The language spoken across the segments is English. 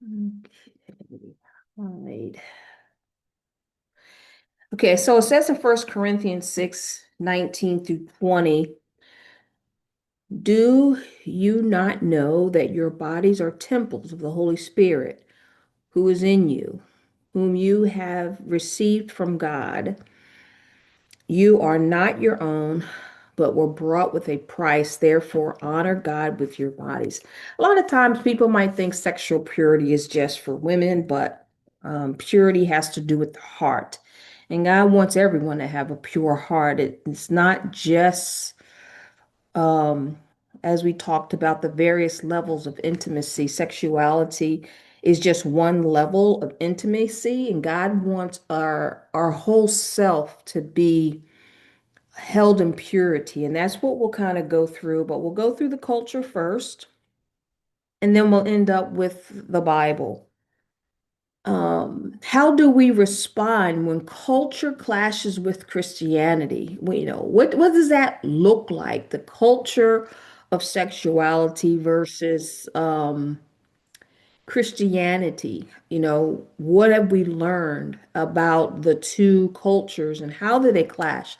Okay. All right. Okay, so it says in First Corinthians 6:19 through 20, do you not know that your bodies are temples of the Holy Spirit who is in you, whom you have received from God? You are not your own, but were bought with a price. Therefore, honor God with your bodies. A lot of times people might think sexual purity is just for women, but purity has to do with the heart. And God wants everyone to have a pure heart. It's not just, um, as we talked about, the various levels of intimacy. Sexuality is just one level of intimacy, and God wants our whole self to be held in purity. And that's what we'll kind of go through, but we'll go through the culture first, and then we'll end up with the Bible. How do we respond when culture clashes with Christianity? What does that look like? The culture of sexuality versus Christianity. What have we learned about the two cultures and how do they clash?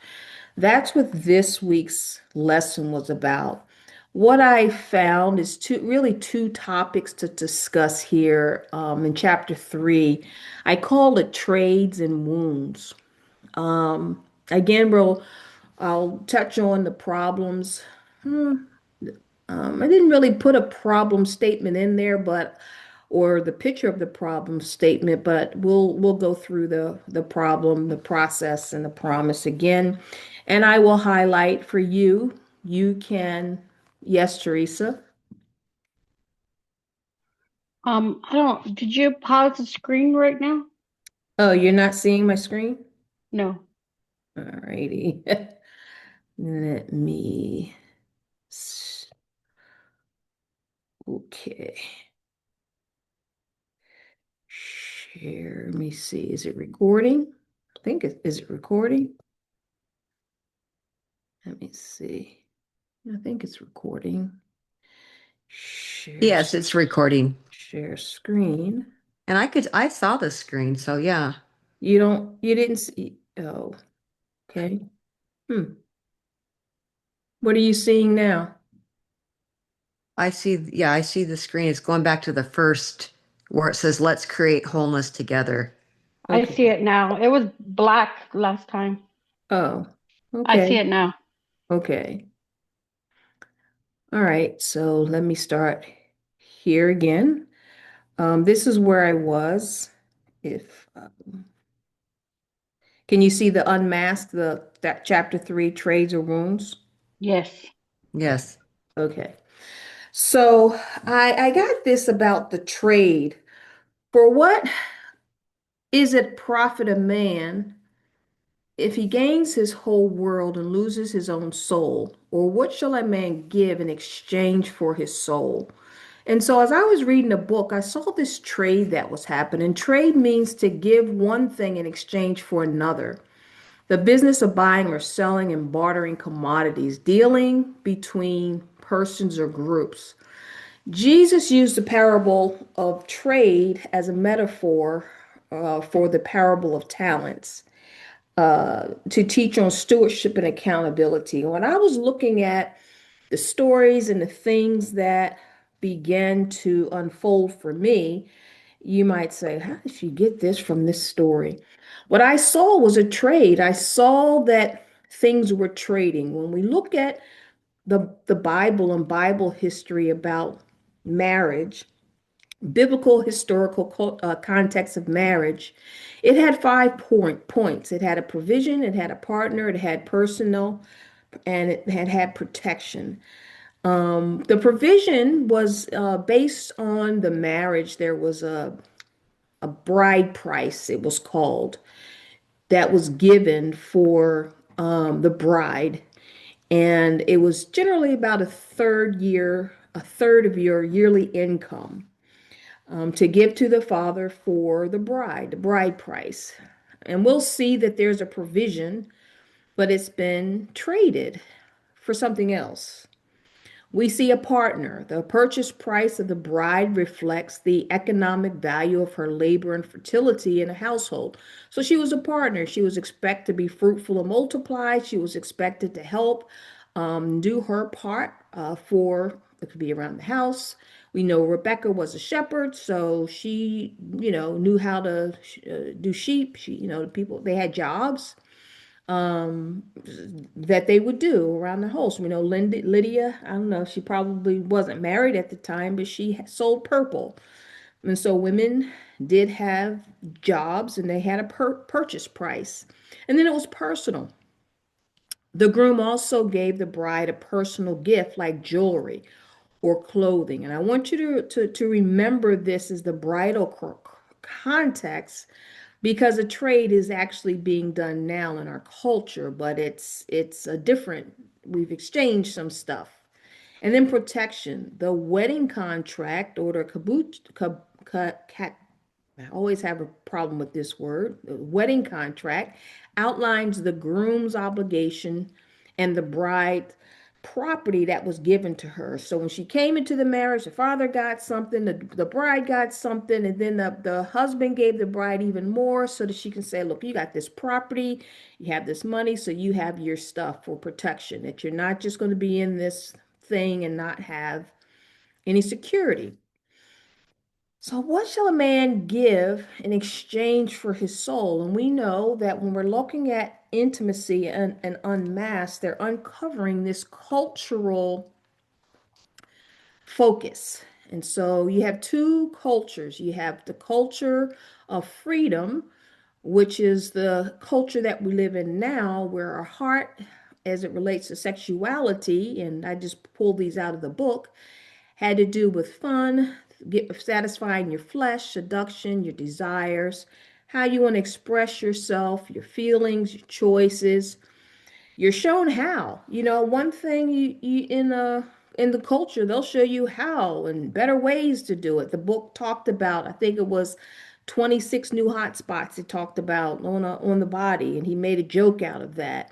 That's what this week's lesson was about. What I found is two topics to discuss here in chapter 3. I called it trades and wounds. Again, I'll touch on the problems. I didn't really put a problem statement in there, but or the picture of the problem statement, but we'll go through the problem, the process, and the promise again. And I will highlight for you. You can, yes, Teresa. I don't, did you pause the screen right now? Oh, you're not seeing my screen? No. All righty. Let me. Okay. Share. Let me see. Is it recording? I think is it recording? Let me see. I think it's recording. Share, Yes, it's recording. share screen. And I saw the screen, so yeah. You didn't see. Oh, okay. Hmm. What are you seeing now? I see the screen. It's going back to the first where it says, let's create wholeness together. I see Okay. it now. It was black last time. Oh, I see okay. it now. Okay. All right. So let me start here again. This is where I was. If Can you see the unmasked, the that chapter 3, trades or wounds? Yes. Yes. Okay. So I got this about the trade. For what is it profit a man if he gains his whole world and loses his own soul? Or what shall a man give in exchange for his soul? And so as I was reading the book, I saw this trade that was happening. Trade means to give one thing in exchange for another. The business of buying or selling and bartering commodities, dealing between persons or groups. Jesus used the parable of trade as a metaphor for the parable of talents to teach on stewardship and accountability. When I was looking at the stories and the things that began to unfold for me, you might say, how did she get this from this story? What I saw was a trade. I saw that things were trading. When we look at the Bible and Bible history about marriage, biblical historical context of marriage, it had points. It had a provision, it had a partner, it had personal, and it had protection. The provision was based on the marriage. There was a bride price, it was called, that was given for the bride. And it was generally about a third of your yearly income to give to the father for the bride price. And we'll see that there's a provision, but it's been traded for something else. We see a partner. The purchase price of the bride reflects the economic value of her labor and fertility in a household. So she was a partner. She was expected to be fruitful and multiply. She was expected to help do her part for it could be around the house. We know Rebecca was a shepherd, so she, knew how to do sheep. She, the people they had jobs um that they would do around the house. We know Lydia, I don't know, she probably wasn't married at the time, but she sold purple. And so women did have jobs and they had a purchase price. And then it was personal. The groom also gave the bride a personal gift like jewelry or clothing. And I want you to remember this as the bridal context because a trade is actually being done now in our culture, but it's a different. We've exchanged some stuff, and then protection. The wedding contract or the kabut, I always have a problem with this word. The wedding contract outlines the groom's obligation and the bride property that was given to her. So when she came into the marriage, the father got something, the bride got something, and then the husband gave the bride even more so that she can say, look, you got this property, you have this money, so you have your stuff for protection, that you're not just going to be in this thing and not have any security. So, what shall a man give in exchange for his soul? And we know that when we're looking at intimacy and unmasked, they're uncovering this cultural focus. And so you have two cultures. You have the culture of freedom, which is the culture that we live in now, where our heart, as it relates to sexuality, and I just pulled these out of the book, had to do with fun, satisfying your flesh, seduction, your desires, how you want to express yourself, your feelings, your choices. You're shown how. One thing you in the culture, they'll show you how and better ways to do it. The book talked about, I think it was 26 new hot spots it talked about on the body, and he made a joke out of that.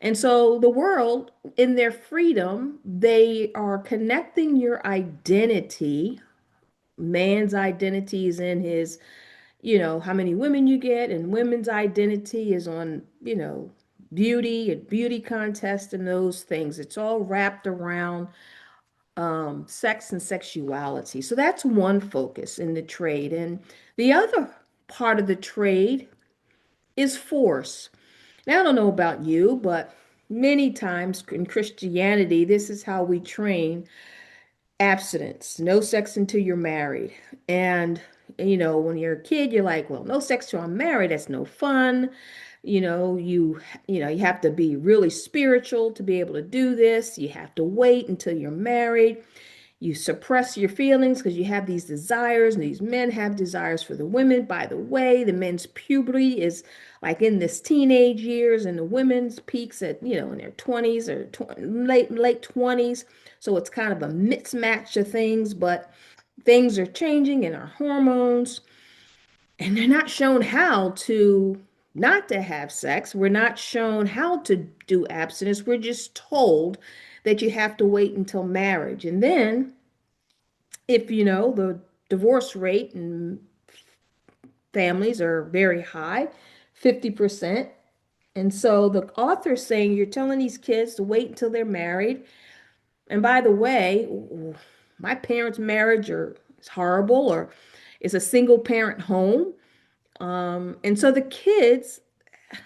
And so the world, in their freedom, they are connecting your identity. Man's identity is in his, how many women you get, and women's identity is on, beauty and beauty contest and those things. It's all wrapped around sex and sexuality. So that's one focus in the trade. And the other part of the trade is force. Now, I don't know about you, but many times in Christianity, this is how we train abstinence, no sex until you're married. And, when you're a kid, you're like, well, no sex till I'm married. That's no fun. You have to be really spiritual to be able to do this. You have to wait until you're married. You suppress your feelings because you have these desires, and these men have desires for the women. By the way, the men's puberty is like in this teenage years, and the women's peaks at, in their 20s or late 20s. So it's kind of a mismatch of things, but things are changing in our hormones, and they're not shown how to not to have sex. We're not shown how to do abstinence. We're just told that you have to wait until marriage. And then if the divorce rate in families are very high, 50%. And so the author's saying you're telling these kids to wait until they're married. And by the way, my parents' marriage is horrible, or it's a single parent home. And so the kids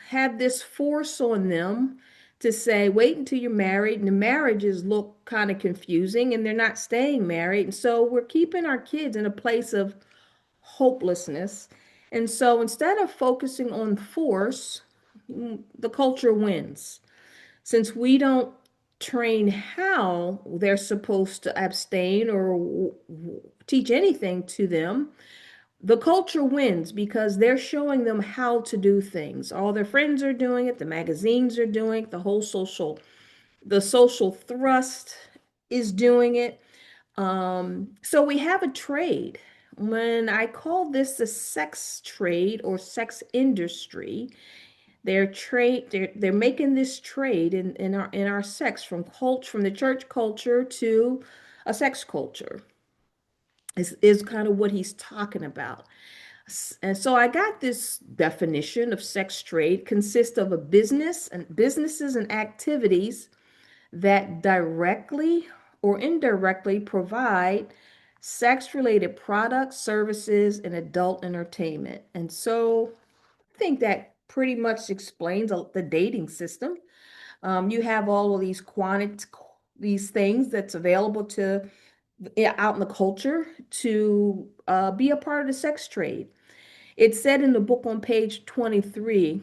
have this force on them to say, wait until you're married. And the marriages look kind of confusing and they're not staying married. And so we're keeping our kids in a place of hopelessness. And so instead of focusing on force, the culture wins. Since we don't train how they're supposed to abstain or teach anything to them, the culture wins because they're showing them how to do things. All their friends are doing it, the magazines are doing it, the social thrust is doing it. So we have a trade. When I call this the sex trade or sex industry, they're making this trade in our sex from the church culture to a sex culture is kind of what he's talking about. And so I got this definition of sex trade consists of a businesses and activities that directly or indirectly provide sex-related products, services, and adult entertainment. And so I think that pretty much explains the dating system. You have all of these things that's available to out in the culture to be a part of the sex trade. It said in the book on page 23,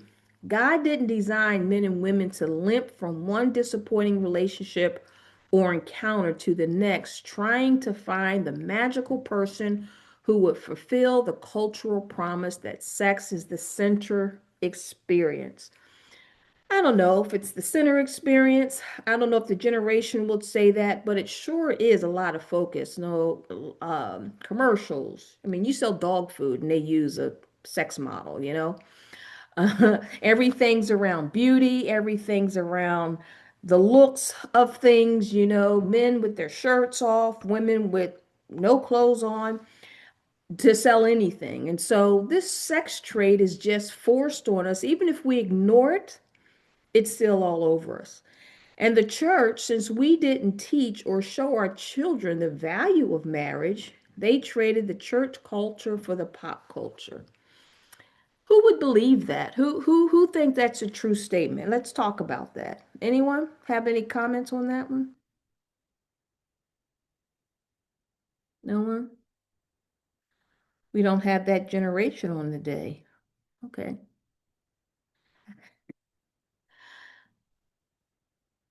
God didn't design men and women to limp from one disappointing relationship or encounter to the next, trying to find the magical person who would fulfill the cultural promise that sex is the center experience. I don't know if it's the center experience. I don't know if the generation would say that, but it sure is a lot of focus. No, commercials. I mean, you sell dog food and they use a sex model, you know? Everything's around beauty, everything's around the looks of things, you know, men with their shirts off, women with no clothes on to sell anything. And so this sex trade is just forced on us. Even if we ignore it, it's still all over us. And the church, since we didn't teach or show our children the value of marriage, they traded the church culture for the pop culture. Who would believe that? Who think that's a true statement? Let's talk about that. Anyone have any comments on that one? No one? We don't have that generation on the day. Okay.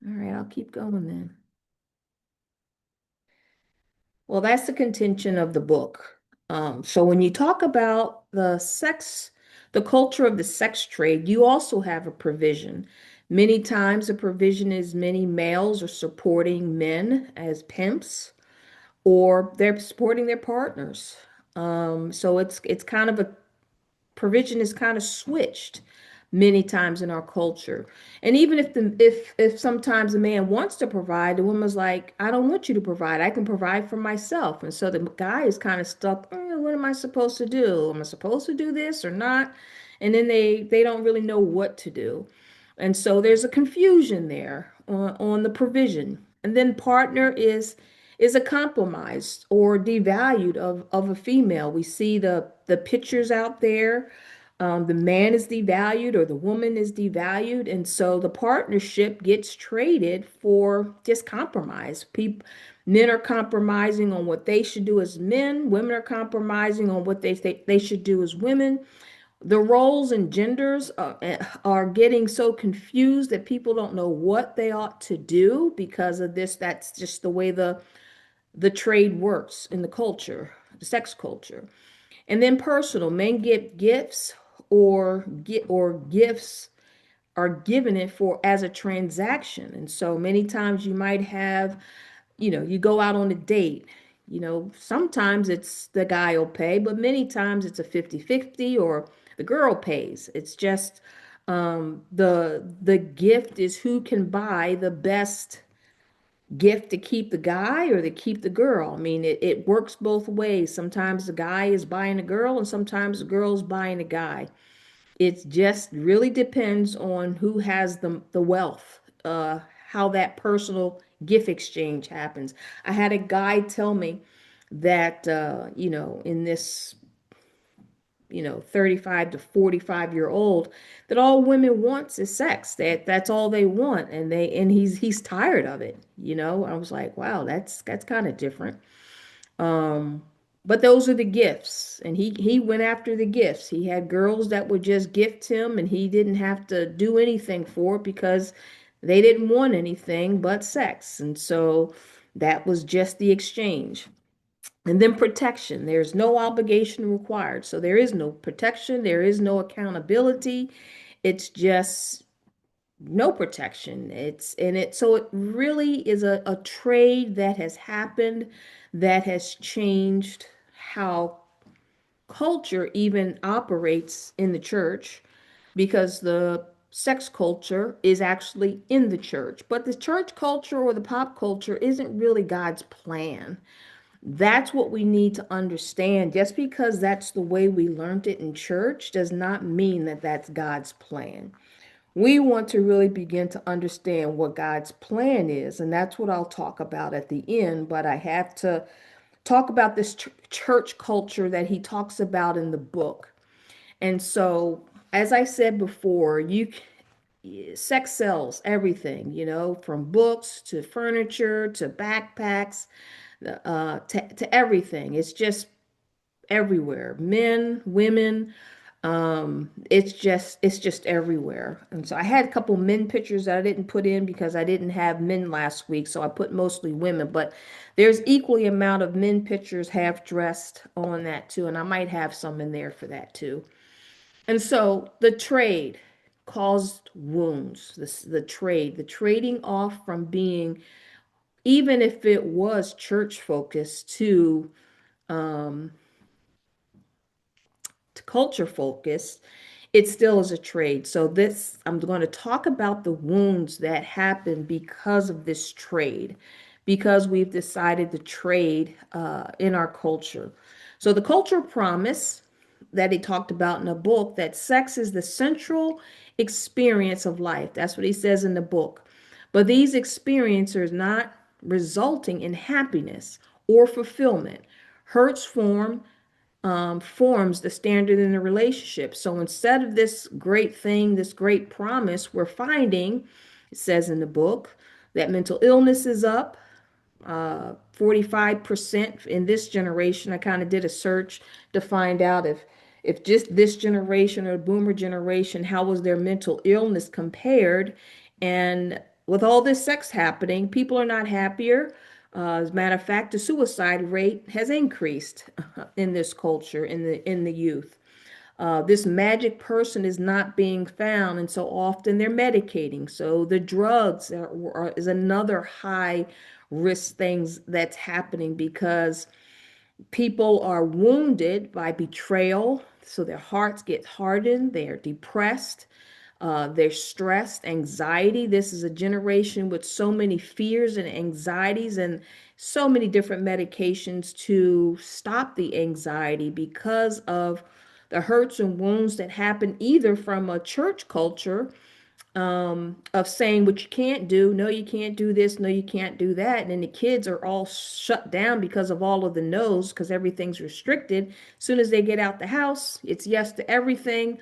All right, I'll keep going then. Well, that's the contention of the book. So when you talk about the culture of the sex trade, you also have a provision. Many times the provision is many males are supporting men as pimps or they're supporting their partners. So it's kind of a provision is kind of switched many times in our culture. And even if sometimes a man wants to provide, the woman's like, I don't want you to provide. I can provide for myself. And so the guy is kind of stuck, what am I supposed to do? Am I supposed to do this or not? And then they don't really know what to do. And so there's a confusion there on the provision. And then partner is a compromise or devalued of a female. We see the pictures out there. The man is devalued or the woman is devalued. And so the partnership gets traded for just compromise. Men are compromising on what they should do as men. Women are compromising on what they think they should do as women. The roles and genders are getting so confused that people don't know what they ought to do because of this. That's just the way the trade works in the culture, the sex culture. And then personal, men get gifts or gifts are given it for as a transaction. And so many times you might have, you go out on a date. Sometimes it's the guy will pay, but many times it's a 50-50 or the girl pays. It's just the gift is who can buy the best gift to keep the guy or to keep the girl. I mean, it works both ways. Sometimes the guy is buying a girl and sometimes the girl's buying a guy. It just really depends on who has the wealth, how that personal gift exchange happens. I had a guy tell me that, in this 35 to 45-year old, that all women wants is sex. That's all they want. And he's tired of it. I was like, wow, that's kind of different. Um, but those are the gifts. And he went after the gifts. He had girls that would just gift him and he didn't have to do anything for it because they didn't want anything but sex. And so that was just the exchange. And then protection. There's no obligation required. So there is no protection. There is no accountability. It's just no protection. So it really is a trade that has happened that has changed how culture even operates in the church because the sex culture is actually in the church. But the church culture or the pop culture isn't really God's plan. That's what we need to understand. Just because that's the way we learned it in church does not mean that that's God's plan. We want to really begin to understand what God's plan is, and that's what I'll talk about at the end. But I have to talk about this church culture that he talks about in the book. And so, as I said before, sex sells everything, from books to furniture to backpacks, to everything. It's just everywhere. Men, women, it's just everywhere. And so I had a couple men pictures that I didn't put in because I didn't have men last week, so I put mostly women, but there's equally amount of men pictures half dressed on that too, and I might have some in there for that too. And so the trade caused wounds. The trading off from being, even if it was church focused, um, to culture focused, it still is a trade. So I'm going to talk about the wounds that happen because of this trade, because we've decided to trade in our culture. So the culture promise that he talked about in the book, that sex is the central experience of life. That's what he says in the book. But these experiences are not resulting in happiness or fulfillment. Hurts forms the standard in the relationship. So instead of this great thing, this great promise, we're finding, it says in the book, that mental illness is up 45% in this generation. I kind of did a search to find out if just this generation or boomer generation, how was their mental illness compared? And with all this sex happening, people are not happier. As a matter of fact, the suicide rate has increased in this culture, in the youth. This magic person is not being found, and so often they're medicating. So the drugs is another high risk things that's happening because people are wounded by betrayal, so their hearts get hardened, they're depressed, they're stressed, anxiety. This is a generation with so many fears and anxieties and so many different medications to stop the anxiety because of the hurts and wounds that happen either from a church culture of saying what you can't do. No, you can't do this. No, you can't do that. And then the kids are all shut down because of all of the no's, because everything's restricted. As soon as they get out the house, it's yes to everything.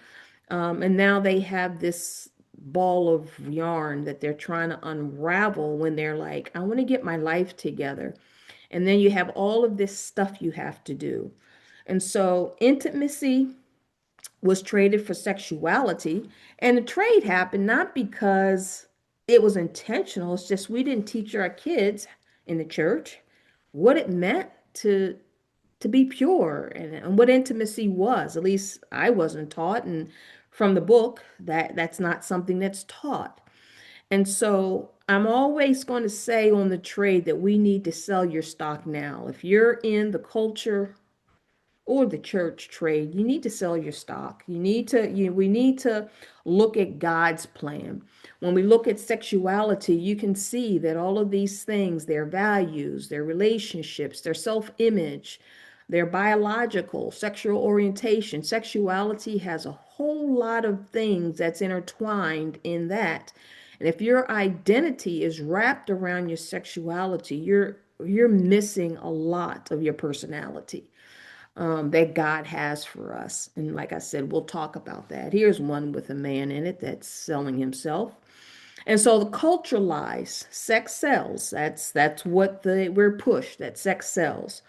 And now they have this ball of yarn that they're trying to unravel when they're like, I want to get my life together. And then you have all of this stuff you have to do. And so intimacy was traded for sexuality. And the trade happened not because it was intentional, it's just we didn't teach our kids in the church what it meant to be pure and what intimacy was. At least I wasn't taught, and from the book that's not something that's taught. And so I'm always going to say on the trade that we need to sell your stock now. If you're in the culture or the church trade, you need to sell your stock. We need to look at God's plan. When we look at sexuality, you can see that all of these things, their values, their relationships, their self-image, their biological, sexual orientation, sexuality has a whole lot of things that's intertwined in that. And if your identity is wrapped around your sexuality, you're missing a lot of your personality that God has for us. And like I said, we'll talk about that. Here's one with a man in it that's selling himself. And so the culture lies, sex sells. That's what we're pushed, that sex sells.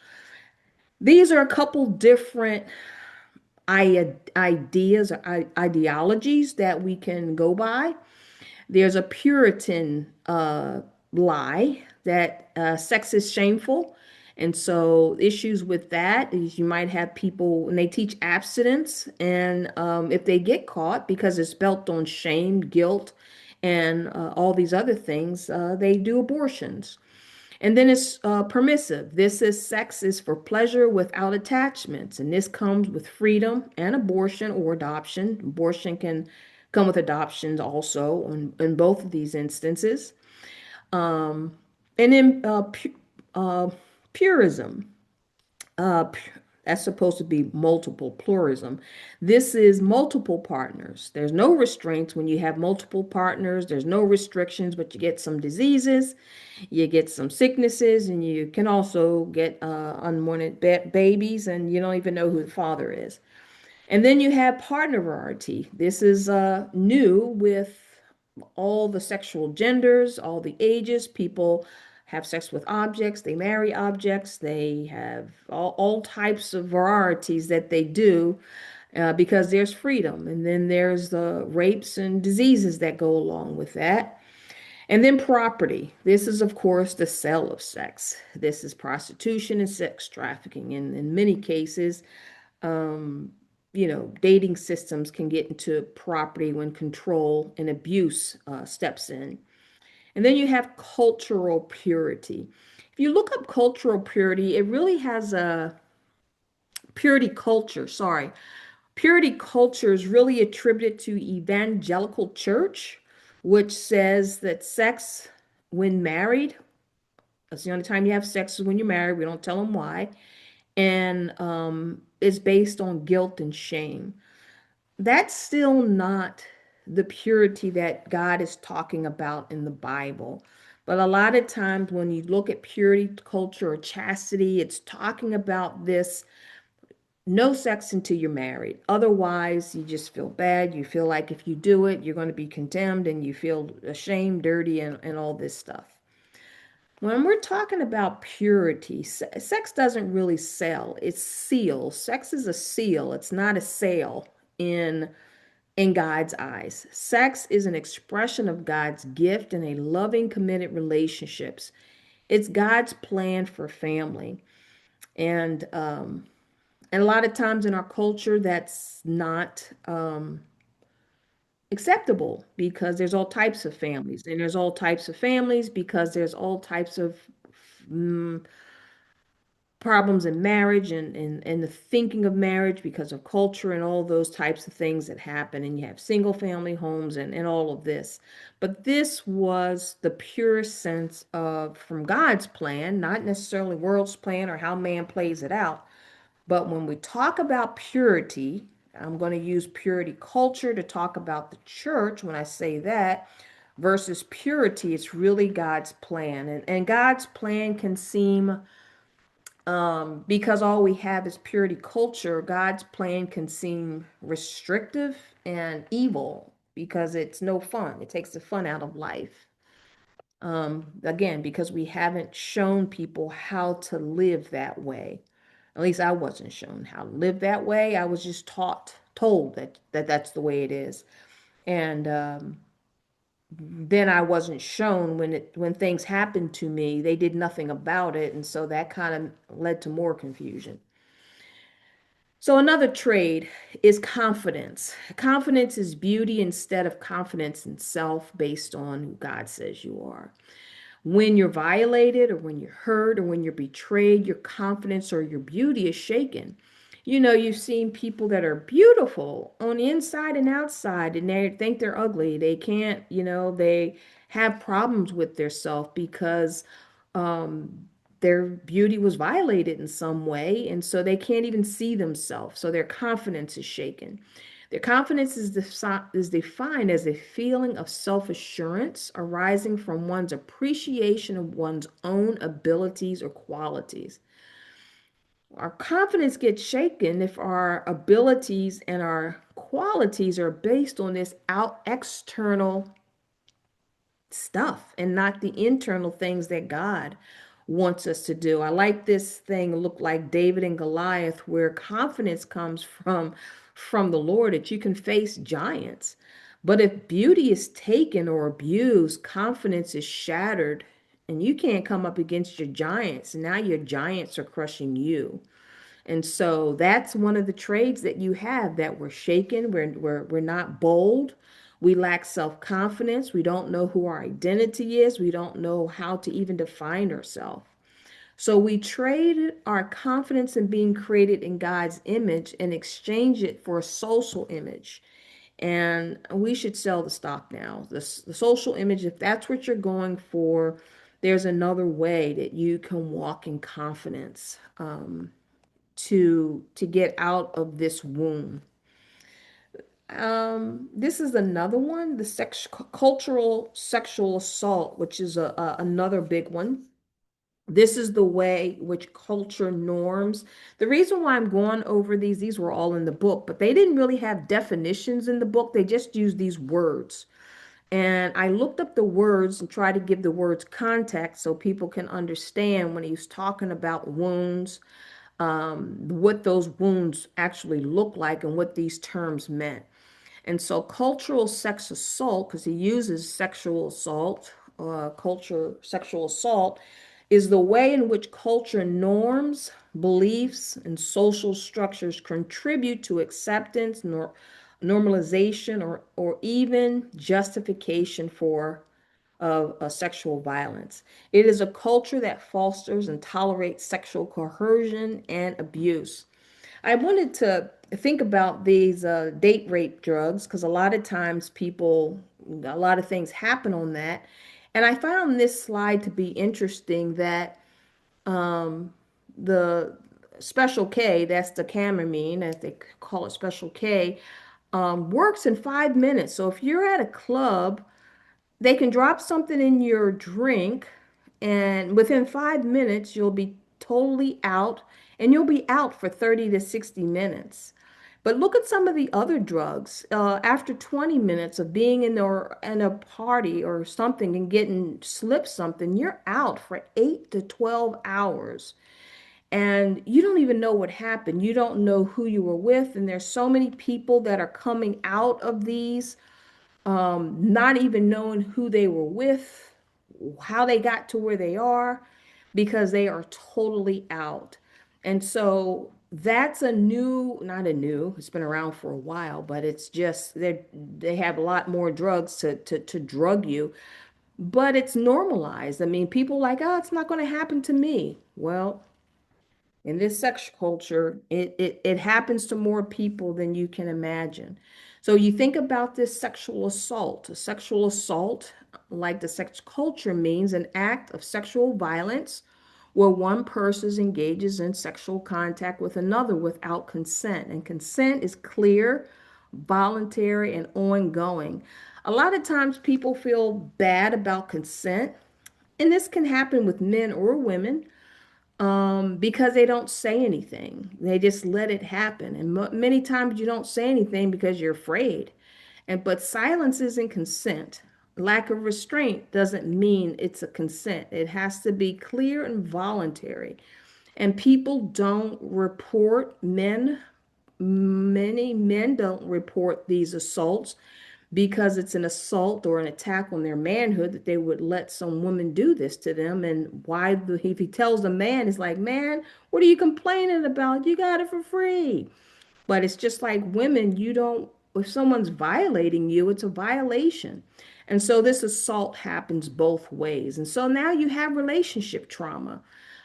These are a couple different ideas or ideologies that we can go by. There's a Puritan lie that sex is shameful. And so issues with that is you might have people when they teach abstinence, and if they get caught because it's built on shame, guilt, and all these other things, they do abortions. And then it's permissive. This is sex is for pleasure without attachments. And this comes with freedom and abortion or adoption. Abortion can come with adoptions also in both of these instances. And then purism. That's supposed to be multiple pluralism. This is multiple partners. There's no restraints when you have multiple partners. There's no restrictions, but you get some diseases, you get some sicknesses, and you can also get unwanted babies, and you don't even know who the father is. And then you have partner variety. This is new with all the sexual genders, all the ages. People have sex with objects, they marry objects, they have all types of varieties that they do because there's freedom. And then there's the rapes and diseases that go along with that. And then property. This is, of course, the sale of sex. This is prostitution and sex trafficking. And in many cases, dating systems can get into property when control and abuse steps in. And then you have cultural purity. If you look up cultural purity, it really has a purity culture, sorry. Purity culture is really attributed to evangelical church, which says that sex when married, that's the only time you have sex is when you're married. We don't tell them why. And it's based on guilt and shame. That's still not the purity that God is talking about in the Bible. But a lot of times when you look at purity culture or chastity, it's talking about this no sex until you're married. Otherwise, you just feel bad. You feel like if you do it, you're going to be condemned and you feel ashamed, dirty, and all this stuff. When we're talking about purity, sex doesn't really sell. It's seal. Sex is a seal. It's not a sale in God's eyes. Sex is an expression of God's gift in a loving, committed relationships. It's God's plan for family. And a lot of times in our culture, that's not acceptable because there's all types of families, and there's all types of families because there's all types of mm, problems in marriage and the thinking of marriage because of culture and all those types of things that happen. And you have single family homes and all of this. But this was the pure sense of from God's plan, not necessarily world's plan or how man plays it out. But when we talk about purity, I'm going to use purity culture to talk about the church when I say that versus purity, it's really God's plan. And God's plan can seem because all we have is purity culture, God's plan can seem restrictive and evil because it's no fun. It takes the fun out of life. Again, because we haven't shown people how to live that way. At least I wasn't shown how to live that way. I was just told that that's the way it is. And then I wasn't shown when things happened to me, they did nothing about it, and so that kind of led to more confusion. So another trade is confidence. Confidence is beauty instead of confidence in self based on who God says you are. When you're violated or when you're hurt or when you're betrayed, your confidence or your beauty is shaken. You've seen people that are beautiful on the inside and outside, and they think they're ugly. They can't, they have problems with their self because their beauty was violated in some way, and so they can't even see themselves. So their confidence is shaken. Their confidence is defined as a feeling of self-assurance arising from one's appreciation of one's own abilities or qualities. Our confidence gets shaken if our abilities and our qualities are based on this external stuff and not the internal things that God wants us to do. I like this thing look like David and Goliath, where confidence comes from the Lord that you can face giants. But if beauty is taken or abused, confidence is shattered and you can't come up against your giants. Now your giants are crushing you. And so that's one of the trades that you have that we're shaken, we're not bold, we lack self-confidence, we don't know who our identity is, we don't know how to even define ourselves. So we trade our confidence in being created in God's image and exchange it for a social image. And we should sell the stock now. The social image, if that's what you're going for, there's another way that you can walk in confidence to get out of this womb. This is another one, the cultural sexual assault, which is another big one. This is the way which culture norms. The reason why I'm going over these were all in the book, but they didn't really have definitions in the book. They just used these words. And I looked up the words and tried to give the words context so people can understand when he's talking about wounds, what those wounds actually look like and what these terms meant. And so, cultural sex assault, because he uses sexual assault, culture, sexual assault, is the way in which culture norms, beliefs, and social structures contribute to acceptance, normalization, or even justification for of sexual violence. It is a culture that fosters and tolerates sexual coercion and abuse. I wanted to think about these date rape drugs because a lot of times a lot of things happen on that. And I found this slide to be interesting that um, the Special K, that's the Camamine, as they call it, Special K, works in 5 minutes. So if you're at a club, they can drop something in your drink, and within 5 minutes, you'll be totally out, and you'll be out for 30 to 60 minutes. But look at some of the other drugs. After 20 minutes of being in a party or something and getting slipped something, you're out for 8 to 12 hours. And you don't even know what happened. You don't know who you were with. And there's so many people that are coming out of these not even knowing who they were with, how they got to where they are, because they are totally out. And so that's not a new, it's been around for a while, but it's just they have a lot more drugs to drug you, but it's normalized. I mean, people like, oh, it's not going to happen to me. Well, in this sex culture, it happens to more people than you can imagine. So you think about this sexual assault. A sexual assault, like the sex culture, means an act of sexual violence where one person engages in sexual contact with another without consent. And consent is clear, voluntary, and ongoing. A lot of times people feel bad about consent, and this can happen with men or women because they don't say anything. They just let it happen. And many times you don't say anything because you're afraid. But silence isn't consent. Lack of restraint doesn't mean it's a consent. It has to be clear and voluntary. And people don't report many men don't report these assaults because it's an assault or an attack on their manhood that they would let some woman do this to them. And if he tells the man, it's like, man, what are you complaining about? You got it for free. But it's just like women, you don't, if someone's violating you, it's a violation. And so this assault happens both ways. And so now you have relationship trauma.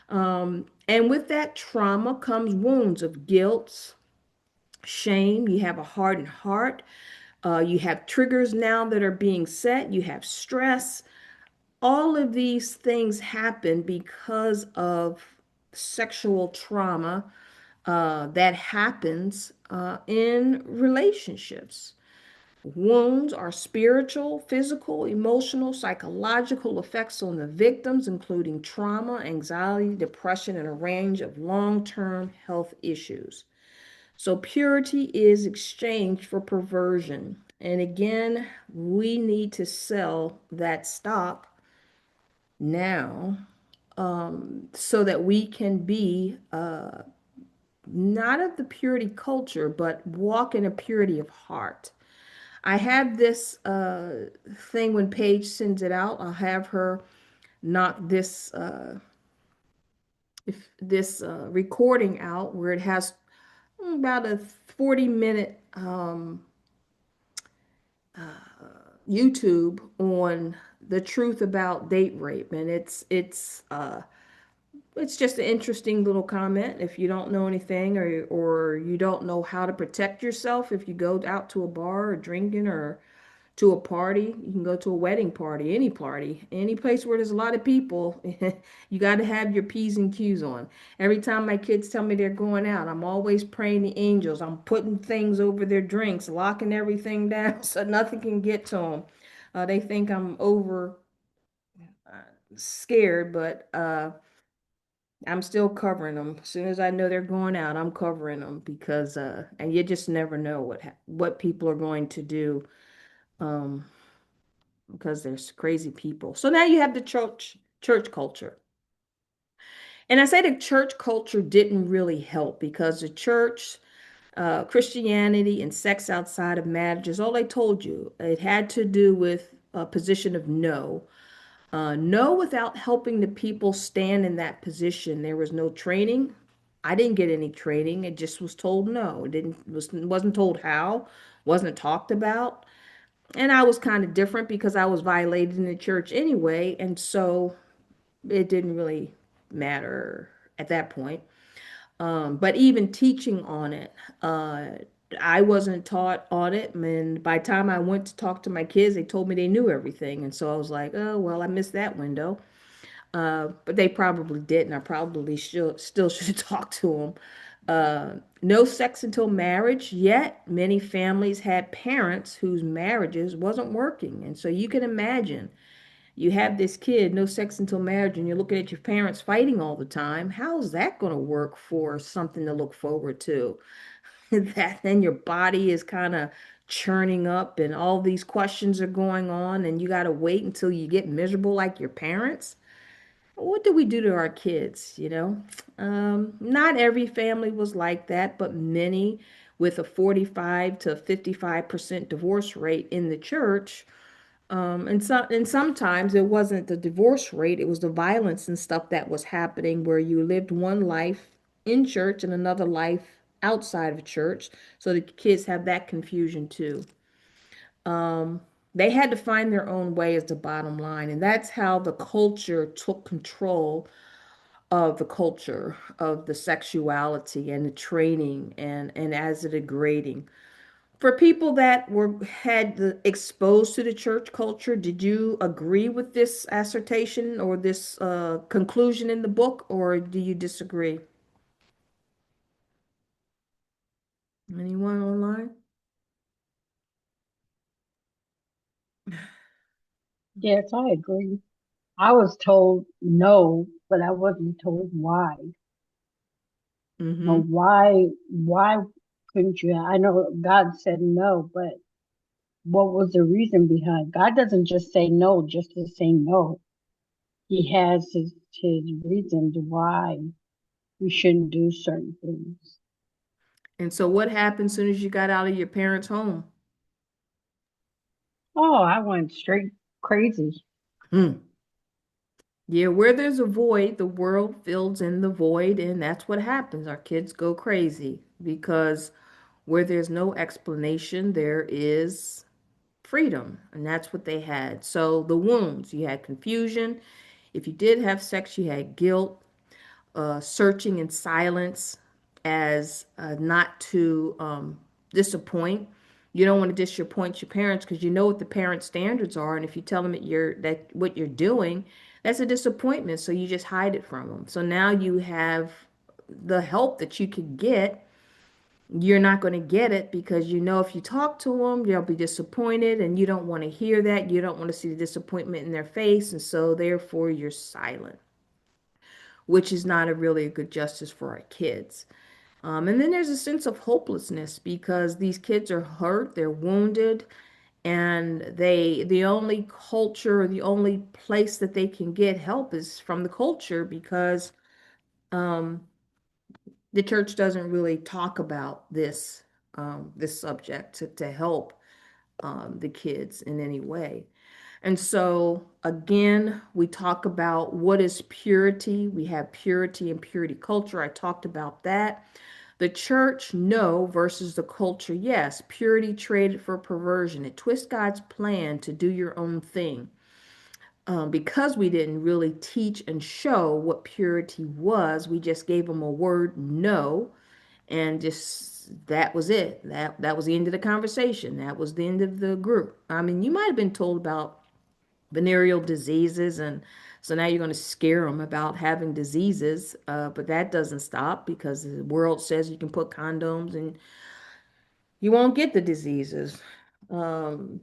And with that trauma comes wounds of guilt, shame. You have a hardened heart. You have triggers now that are being set. You have stress. All of these things happen because of sexual trauma that happens in relationships. Wounds are spiritual, physical, emotional, psychological effects on the victims, including trauma, anxiety, depression, and a range of long term health issues. So purity is exchanged for perversion. And again, we need to sell that stock now so that we can be not of the purity culture, but walk in a purity of heart. I have this thing when Paige sends it out. I'll have her knock this recording out where it has about a 40-minute YouTube on the truth about date rape, and it's it's just an interesting little comment. If you don't know anything or you don't know how to protect yourself if you go out to a bar or drinking or to a party, you can go to a wedding party, any place where there's a lot of people, you got to have your P's and Q's on. Every time my kids tell me they're going out, I'm always praying the angels. I'm putting things over their drinks, locking everything down so nothing can get to them. They think I'm over uh, scared, but I'm still covering them. As soon as I know they're going out, I'm covering them because and you just never know what people are going to do um because there's crazy people. So now you have the church culture. And I say the church culture didn't really help because the church Christianity and sex outside of marriage is all they told you. It had to do with a position of no. No, without helping the people stand in that position. There was no training. I didn't get any training. It just was told no. It wasn't told how, wasn't talked about. And I was kind of different because I was violated in the church anyway, and so it didn't really matter at that point. But even teaching on it, uh, I wasn't taught on it. And by the time I went to talk to my kids, they told me they knew everything. And so I was like, oh, well, I missed that window. But they probably didn't. I probably still should have talked to them. No sex until marriage, yet many families had parents whose marriages wasn't working. And so you can imagine you have this kid, no sex until marriage, and you're looking at your parents fighting all the time. How's that going to work for something to look forward to? That then your body is kind of churning up and all these questions are going on, and you got to wait until you get miserable like your parents. What do we do to our kids, you know? Not every family was like that, but many with a 45 to 55% divorce rate in the church. And sometimes it wasn't the divorce rate, it was the violence and stuff that was happening where you lived one life in church and another life outside of church. So the kids have that confusion too. Um, they had to find their own way as the bottom line, and that's how the culture took control of the culture of the sexuality and the training and as it degrading. For people that were had exposed to the church culture, did you agree with this assertion or this conclusion in the book, or do you disagree? Anyone online? Yes, I agree. I was told no, but I wasn't told why. Well, Mm-hmm. why couldn't you? I know God said no, but what was the reason behind? God doesn't just say no just to say no. He has his reasons why we shouldn't do certain things. And so what happened as soon as you got out of your parents' home? Oh, I went straight crazy. Hmm. Yeah, where there's a void, the world fills in the void, and that's what happens. Our kids go crazy because where there's no explanation, there is freedom, and that's what they had. So the wounds, you had confusion. If you did have sex, you had guilt, searching in silence as not to disappoint. You don't want to disappoint your parents because you know what the parent standards are, and if you tell them that what you're doing, that's a disappointment. So you just hide it from them. So now you have the help that you could get. You're not going to get it because you know if you talk to them, they'll be disappointed, and you don't want to hear that. You don't want to see the disappointment in their face, and so therefore you're silent, which is not a really good justice for our kids. And then there's a sense of hopelessness because these kids are hurt, they're wounded, and the only culture, the only place that they can get help is from the culture because um, the church doesn't really talk about this subject to help the kids in any way. And so, again, we talk about what is purity. We have purity and purity culture. I talked about that. The church, no, versus the culture, yes. Purity traded for perversion. It twists God's plan to do your own thing. because we didn't really teach and show what purity was, we just gave them a word no, and just that was it. That was the end of the conversation. That was the end of the group. I mean, you might have been told about venereal diseases, and so now you're going to scare them about having diseases, but that doesn't stop because the world says you can put condoms and you won't get the diseases. Um,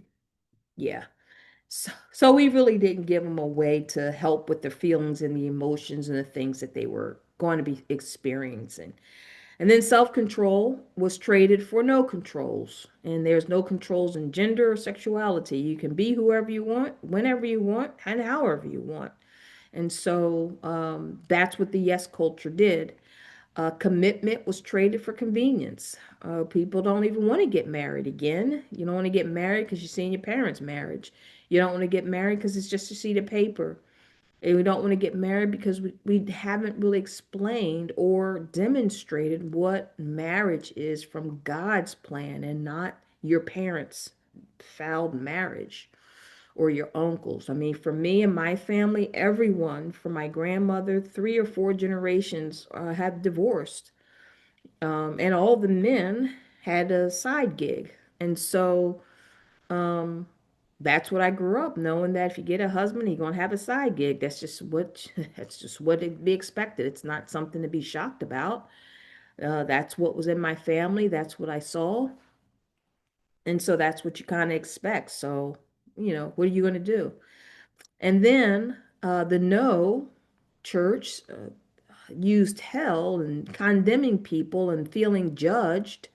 yeah. So we really didn't give them a way to help with the feelings and the emotions and the things that they were going to be experiencing. And then self-control was traded for no controls. And there's no controls in gender or sexuality. You can be whoever you want, whenever you want, and however you want. And so that's what the yes culture did. Commitment was traded for convenience. People don't even want to get married again. You don't want to get married because you've seen your parents' marriage. You don't want to get married because it's just a sheet of paper. And we don't want to get married because we haven't really explained or demonstrated what marriage is from God's plan and not your parents' failed marriage or your uncles. I mean, for me and my family, everyone from my grandmother, 3 or 4 generations have divorced. And all the men had a side gig. And so um, that's what I grew up knowing that if you get a husband, you're gonna have a side gig. That's just what that's just what it be expected. It's not something to be shocked about. That's what was in my family. That's what I saw, and so that's what you kind of expect. So, what are you gonna do? And then the no church used hell and condemning people and feeling judged,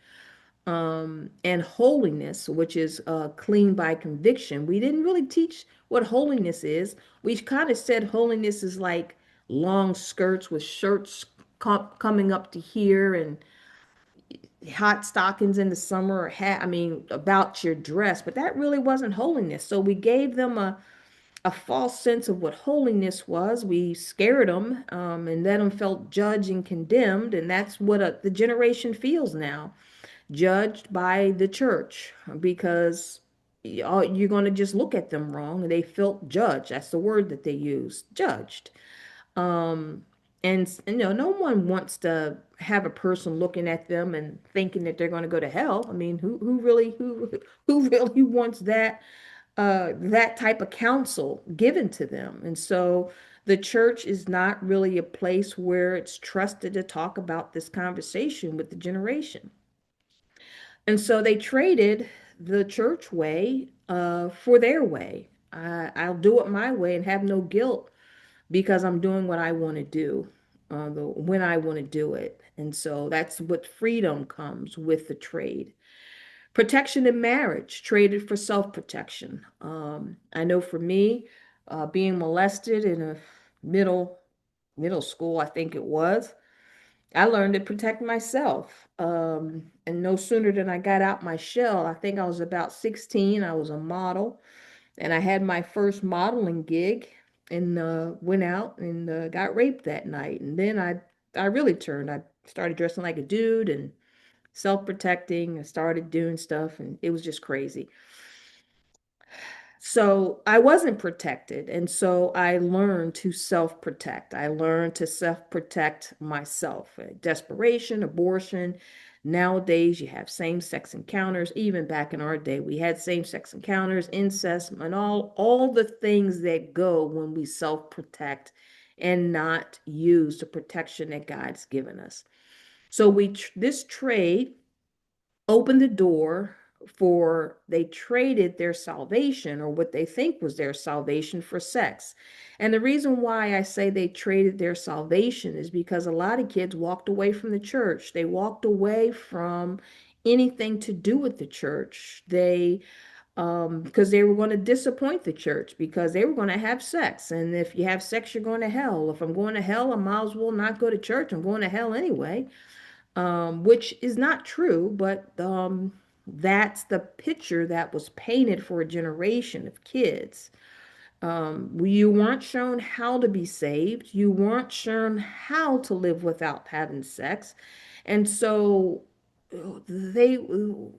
and holiness, which is clean by conviction. We didn't really teach what holiness is. We kind of said holiness is like long skirts with shirts coming up to here and hot stockings in the summer or hat. I mean, about your dress, but that really wasn't holiness. So we gave them a false sense of what holiness was. We scared them, and let them felt judged and condemned, and that's what the generation feels now, judged by the church because you're going to just look at them wrong, and they felt judged. That's the word that they used, judged. um and no one wants to have a person looking at them and thinking that they're going to go to hell. I mean, who really wants that type of counsel given to them? And so the church is not really a place where it's trusted to talk about this conversation with the generation. And so they traded the church way for their way. I'll do it my way and have no guilt because I'm doing what I want to do, when I want to do it. And so that's what freedom comes with the trade. Protection in marriage, traded for self-protection. I know for me, being molested in a middle middle school, I think it was, I learned to protect myself. And no sooner than I got out my shell, I think I was about 16, I was a model, and I had my first modeling gig and went out and got raped that night. And then I really turned. I started dressing like a dude and self-protecting. I started doing stuff, and it was just crazy. So I wasn't protected. And so I learned to self protect. I learned to self protect myself. Desperation, abortion. Nowadays, you have same sex encounters. Even back in our day, we had same sex encounters, incest, and all the things that go when we self protect and not use the protection that God's given us. So this trade opened the door for, they traded their salvation, or what they think was their salvation, for sex. And the reason why I say they traded their salvation is because a lot of kids walked away from the church. They walked away from anything to do with the church. They because they were going to disappoint the church, because they were going to have sex, and if you have sex, you're going to hell. If I'm going to hell, I might as well not go to church. I'm going to hell anyway. Which is not true, but that's the picture that was painted for a generation of kids. You weren't shown how to be saved. You weren't shown how to live without having sex. And so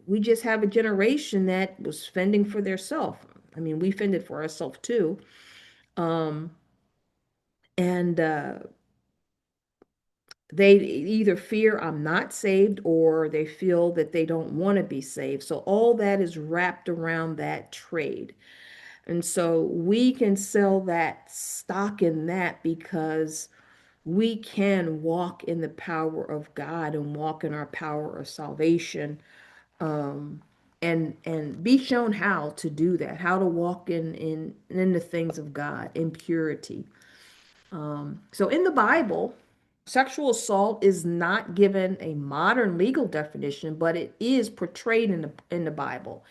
we just have a generation that was fending for theirself. I mean, we fended for ourselves too. Um, and they either fear I'm not saved or they feel that they don't want to be saved. So all that is wrapped around that trade. And so we can sell that stock in that because we can walk in the power of God and walk in our power of salvation, um, and be shown how to do that, how to walk in the things of God in purity. So in the Bible, sexual assault is not given a modern legal definition, but it is portrayed in the Bible.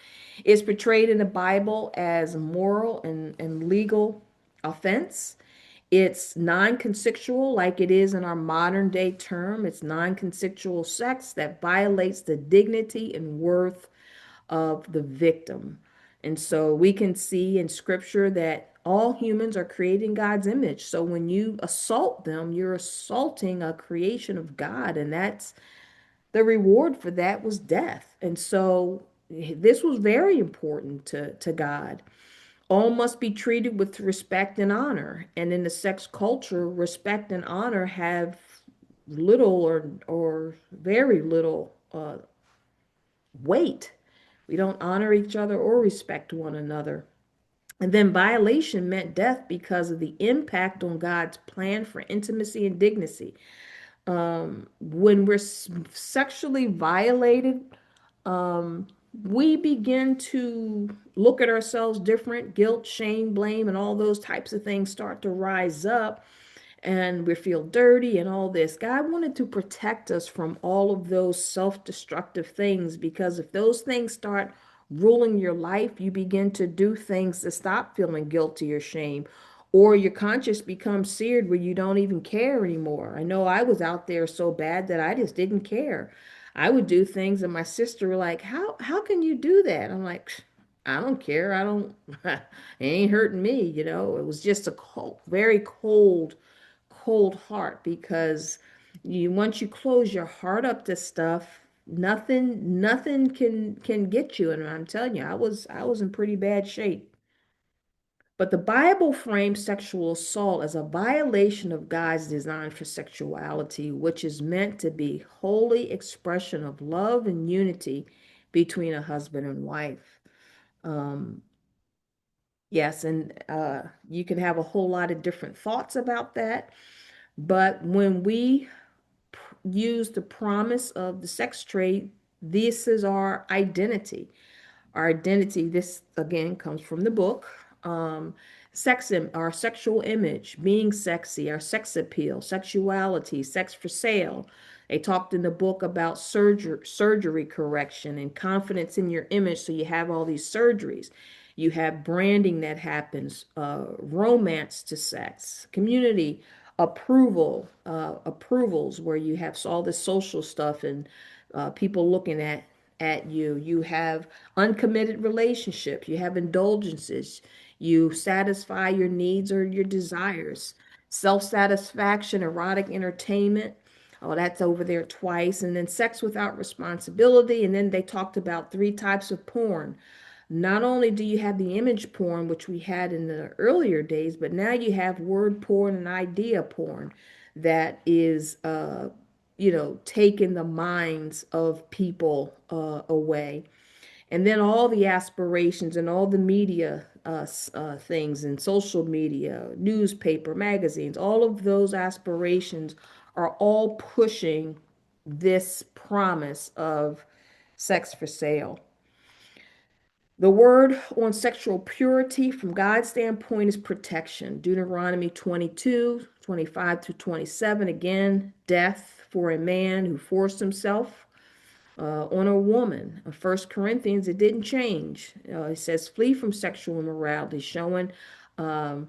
It's portrayed in the Bible as a moral and legal offense. It's non-consensual, like it is in our modern day term. It's non-consensual sex that violates the dignity and worth of the victim. And so we can see in scripture that all humans are created in God's image. So when you assault them, you're assaulting a creation of God, and that's the reward for that was death. And so this was very important to God. All must be treated with respect and honor. And in the sex culture, respect and honor have little or very little weight. We don't honor each other or respect one another. And then violation meant death because of the impact on God's plan for intimacy and dignity. When we're sexually violated, um, we begin to look at ourselves different. Guilt, shame, blame, and all those types of things start to rise up, and we feel dirty and all this. God wanted to protect us from all of those self-destructive things, because if those things start ruling your life, you begin to do things to stop feeling guilty or shame, or your conscience becomes seared where you don't even care anymore. I know I was out there so bad that I just didn't care. I would do things and my sister were like, how can you do that? I'm like, I don't care. I don't it ain't hurting me, you know. It was just a cold, very cold heart, because you once you close your heart up to stuff, nothing can get you. And I'm telling you, I was in pretty bad shape. But the Bible frames sexual assault as a violation of God's design for sexuality, which is meant to be holy expression of love and unity between a husband and wife. Um, yes, and you can have a whole lot of different thoughts about that. But when we use the promise of the sex trade, this is our identity. Our identity, this again comes from the book. Our sexual image, being sexy, our sex appeal, sexuality, sex for sale. They talked in the book about surgery correction and confidence in your image. So you have all these surgeries. You have branding that happens, romance to sex, community approvals where you have all this social stuff and people looking at you. You have uncommitted relationships. You have indulgences. You satisfy your needs or your desires. Self-satisfaction, erotic entertainment. Oh, that's over there twice. And then sex without responsibility. And then they talked about three types of porn. Not only do you have the image porn, which we had in the earlier days, but now you have word porn and idea porn that is, taking the minds of people away. And then all the aspirations and all the media things and social media, newspaper, magazines, all of those aspirations are all pushing this promise of sex for sale. The word on sexual purity from God's standpoint is protection. Deuteronomy 22:25 to 27. Again, death for a man who forced himself on a woman. 1 Corinthians, it didn't change. It says, flee from sexual immorality, showing um,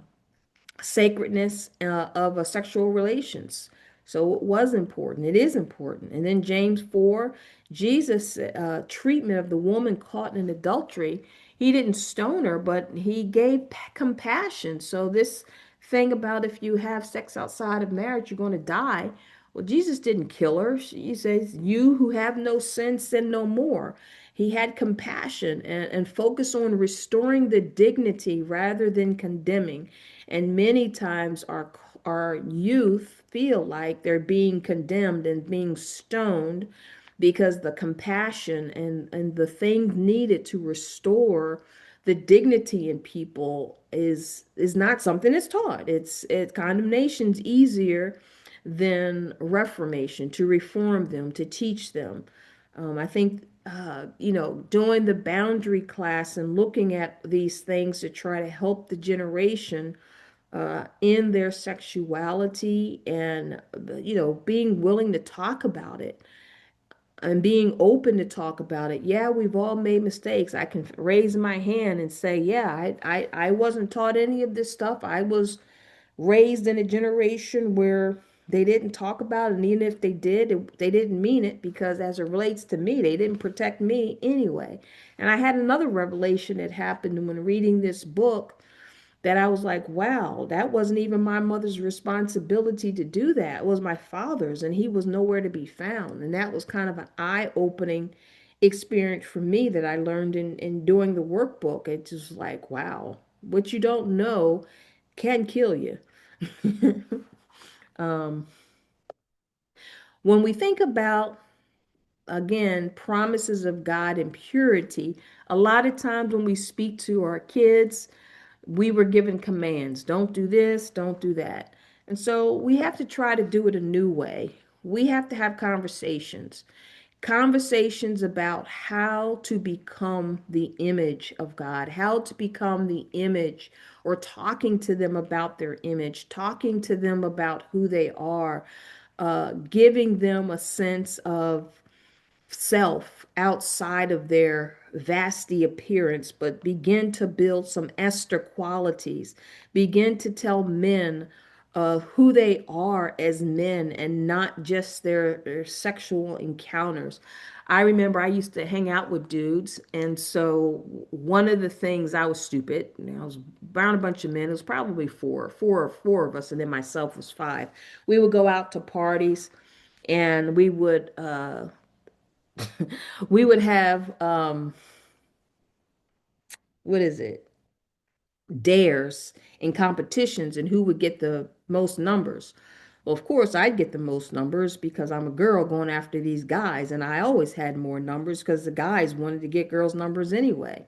sacredness of sexual relations. So it was important. It is important. And then James 4, Jesus' treatment of the woman caught in adultery, he didn't stone her, but he gave compassion. So this thing about if you have sex outside of marriage, you're going to die. Well, Jesus didn't kill her. He says, "You who have no sin, sin no more." He had compassion and focused on restoring the dignity rather than condemning. And many times our youth feel like they're being condemned and being stoned because the compassion and the thing needed to restore the dignity in people is not something that's taught. Condemnation's easier than reformation, to reform them, to teach them. I think doing the boundary class and looking at these things to try to help the generation in their sexuality, and being willing to talk about it and being open to talk about it. Yeah, we've all made mistakes. I can raise my hand and say, yeah, I wasn't taught any of this stuff. I was raised in a generation where they didn't talk about it, and even if they did, they didn't mean it, because as it relates to me, they didn't protect me anyway. And I had another revelation that happened when reading this book, that I was like, wow, that wasn't even my mother's responsibility to do that. It was my father's, and he was nowhere to be found. And that was kind of an eye-opening experience for me that I learned in doing the workbook. It's just like, wow, what you don't know can kill you. um, when we think about, again, promises of God and purity, a lot of times when we speak to our kids, we were given commands. Don't do this, don't do that. And so we have to try to do it a new way. We have to have conversations about how to become the image of God, how to become the image, or talking to them about their image, talking to them about who they are, giving them a sense of self outside of their vasty appearance, but begin to build some Esther qualities. Begin to tell men who they are as men, and not just their sexual encounters. I remember I used to hang out with dudes, and so one of the things, I was stupid. I was around a bunch of men. It was probably four of us, and then myself was five. We would go out to parties, and we would have what is it, dares and competitions, and who would get the most numbers. Well, of course I'd get the most numbers because I'm a girl going after these guys, and I always had more numbers because the guys wanted to get girls numbers anyway.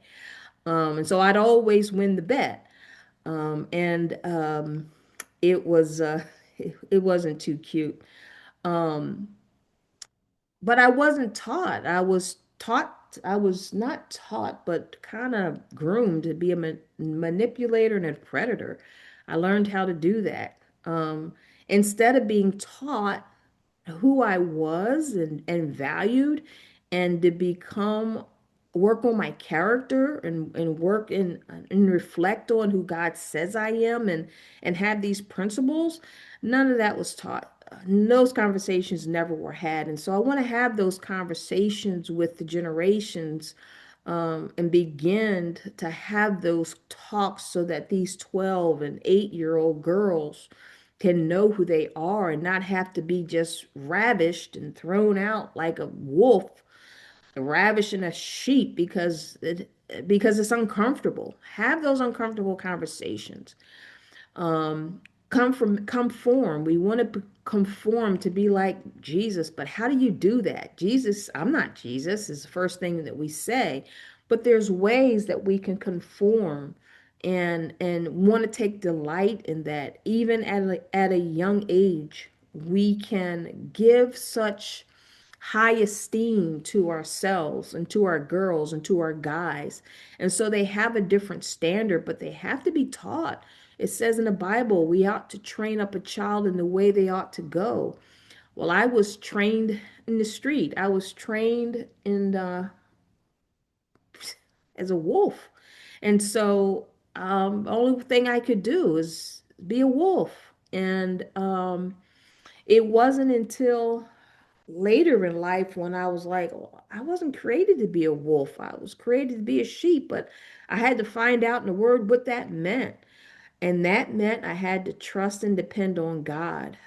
And so I'd always win the bet. And it was it wasn't too cute. um but I wasn't taught. I was not taught, but kind of groomed to be a manipulator and a predator. I learned how to do that. Instead of being taught who I was and valued, and to become, work on my character, and work and reflect on who God says I am, and have these principles. None of that was taught. Those conversations never were had. And so I want to have those conversations with the generations, and begin to have those talks so that these 12 and 8-year-old girls can know who they are, and not have to be just ravished and thrown out like a wolf ravishing a sheep because it's uncomfortable. Have those uncomfortable conversations. um Conform. We want to conform to be like Jesus, but how do you do that? Jesus, I'm not Jesus, is the first thing that we say, but there's ways that we can conform, and want to take delight in that. Even at a young age, we can give such high esteem to ourselves and to our girls and to our guys. And so they have a different standard, but they have to be taught. It says in the Bible, we ought to train up a child in the way they ought to go. Well, I was trained in the street. I was trained in as a wolf. And so the only thing I could do is be a wolf. And it wasn't until later in life when I was like, "Oh, I wasn't created to be a wolf. I was created to be a sheep." But I had to find out in the word what that meant. And that meant I had to trust and depend on God.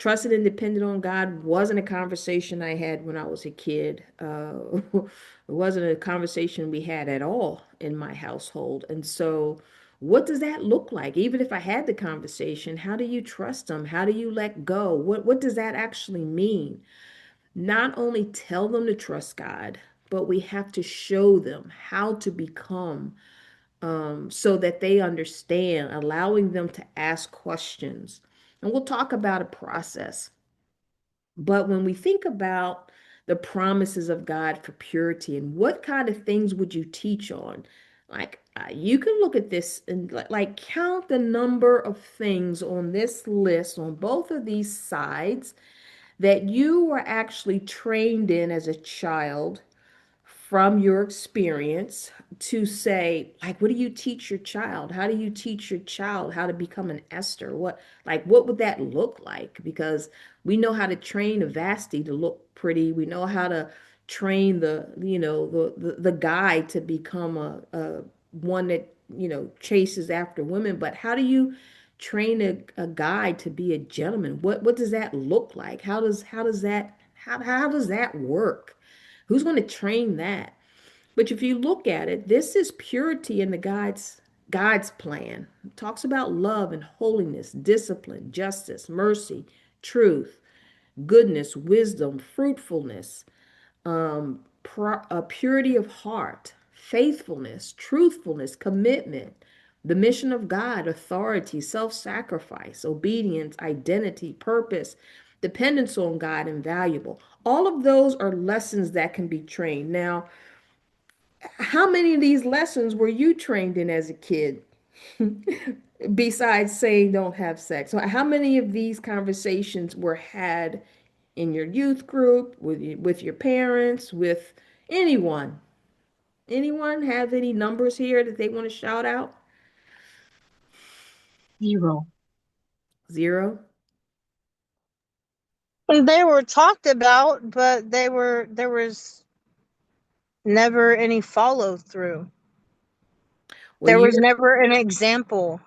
Trusted and dependent on God wasn't a conversation I had when I was a kid. It wasn't a conversation we had at all in my household. And so, what does that look like? Even if I had the conversation, how do you trust them? How do you let go? What does that actually mean? Not only tell them to trust God, but we have to show them how to become so that they understand, allowing them to ask questions. And we'll talk about a process. But when we think about the promises of God for purity and what kind of things would you teach on? Like, you can look at this and like count the number of things on this list on both of these sides that you were actually trained in as a child from your experience to say, like, what do you teach your child? How do you teach your child how to become an Esther? What would that look like? Because we know how to train a Vasti to look pretty. We know how to train the guy to become a one that, chases after women. But how do you train a guy to be a gentleman? What does that look like? How does that work? Who's going to train that? But if you look at it, this is purity in the God's plan. It talks about love and holiness, discipline, justice, mercy, truth, goodness, wisdom, fruitfulness, purity of heart, faithfulness, truthfulness, commitment, the mission of God, authority, self-sacrifice, obedience, identity, purpose, dependence on God, and valuable. All of those are lessons that can be trained. Now, how many of these lessons were you trained in as a kid? Besides saying don't have sex. So how many of these conversations were had in your youth group, with your parents, with anyone? Anyone have any numbers here that they want to shout out? Zero. Zero. They were talked about, but there was never any follow through. Well, There was you're never an example.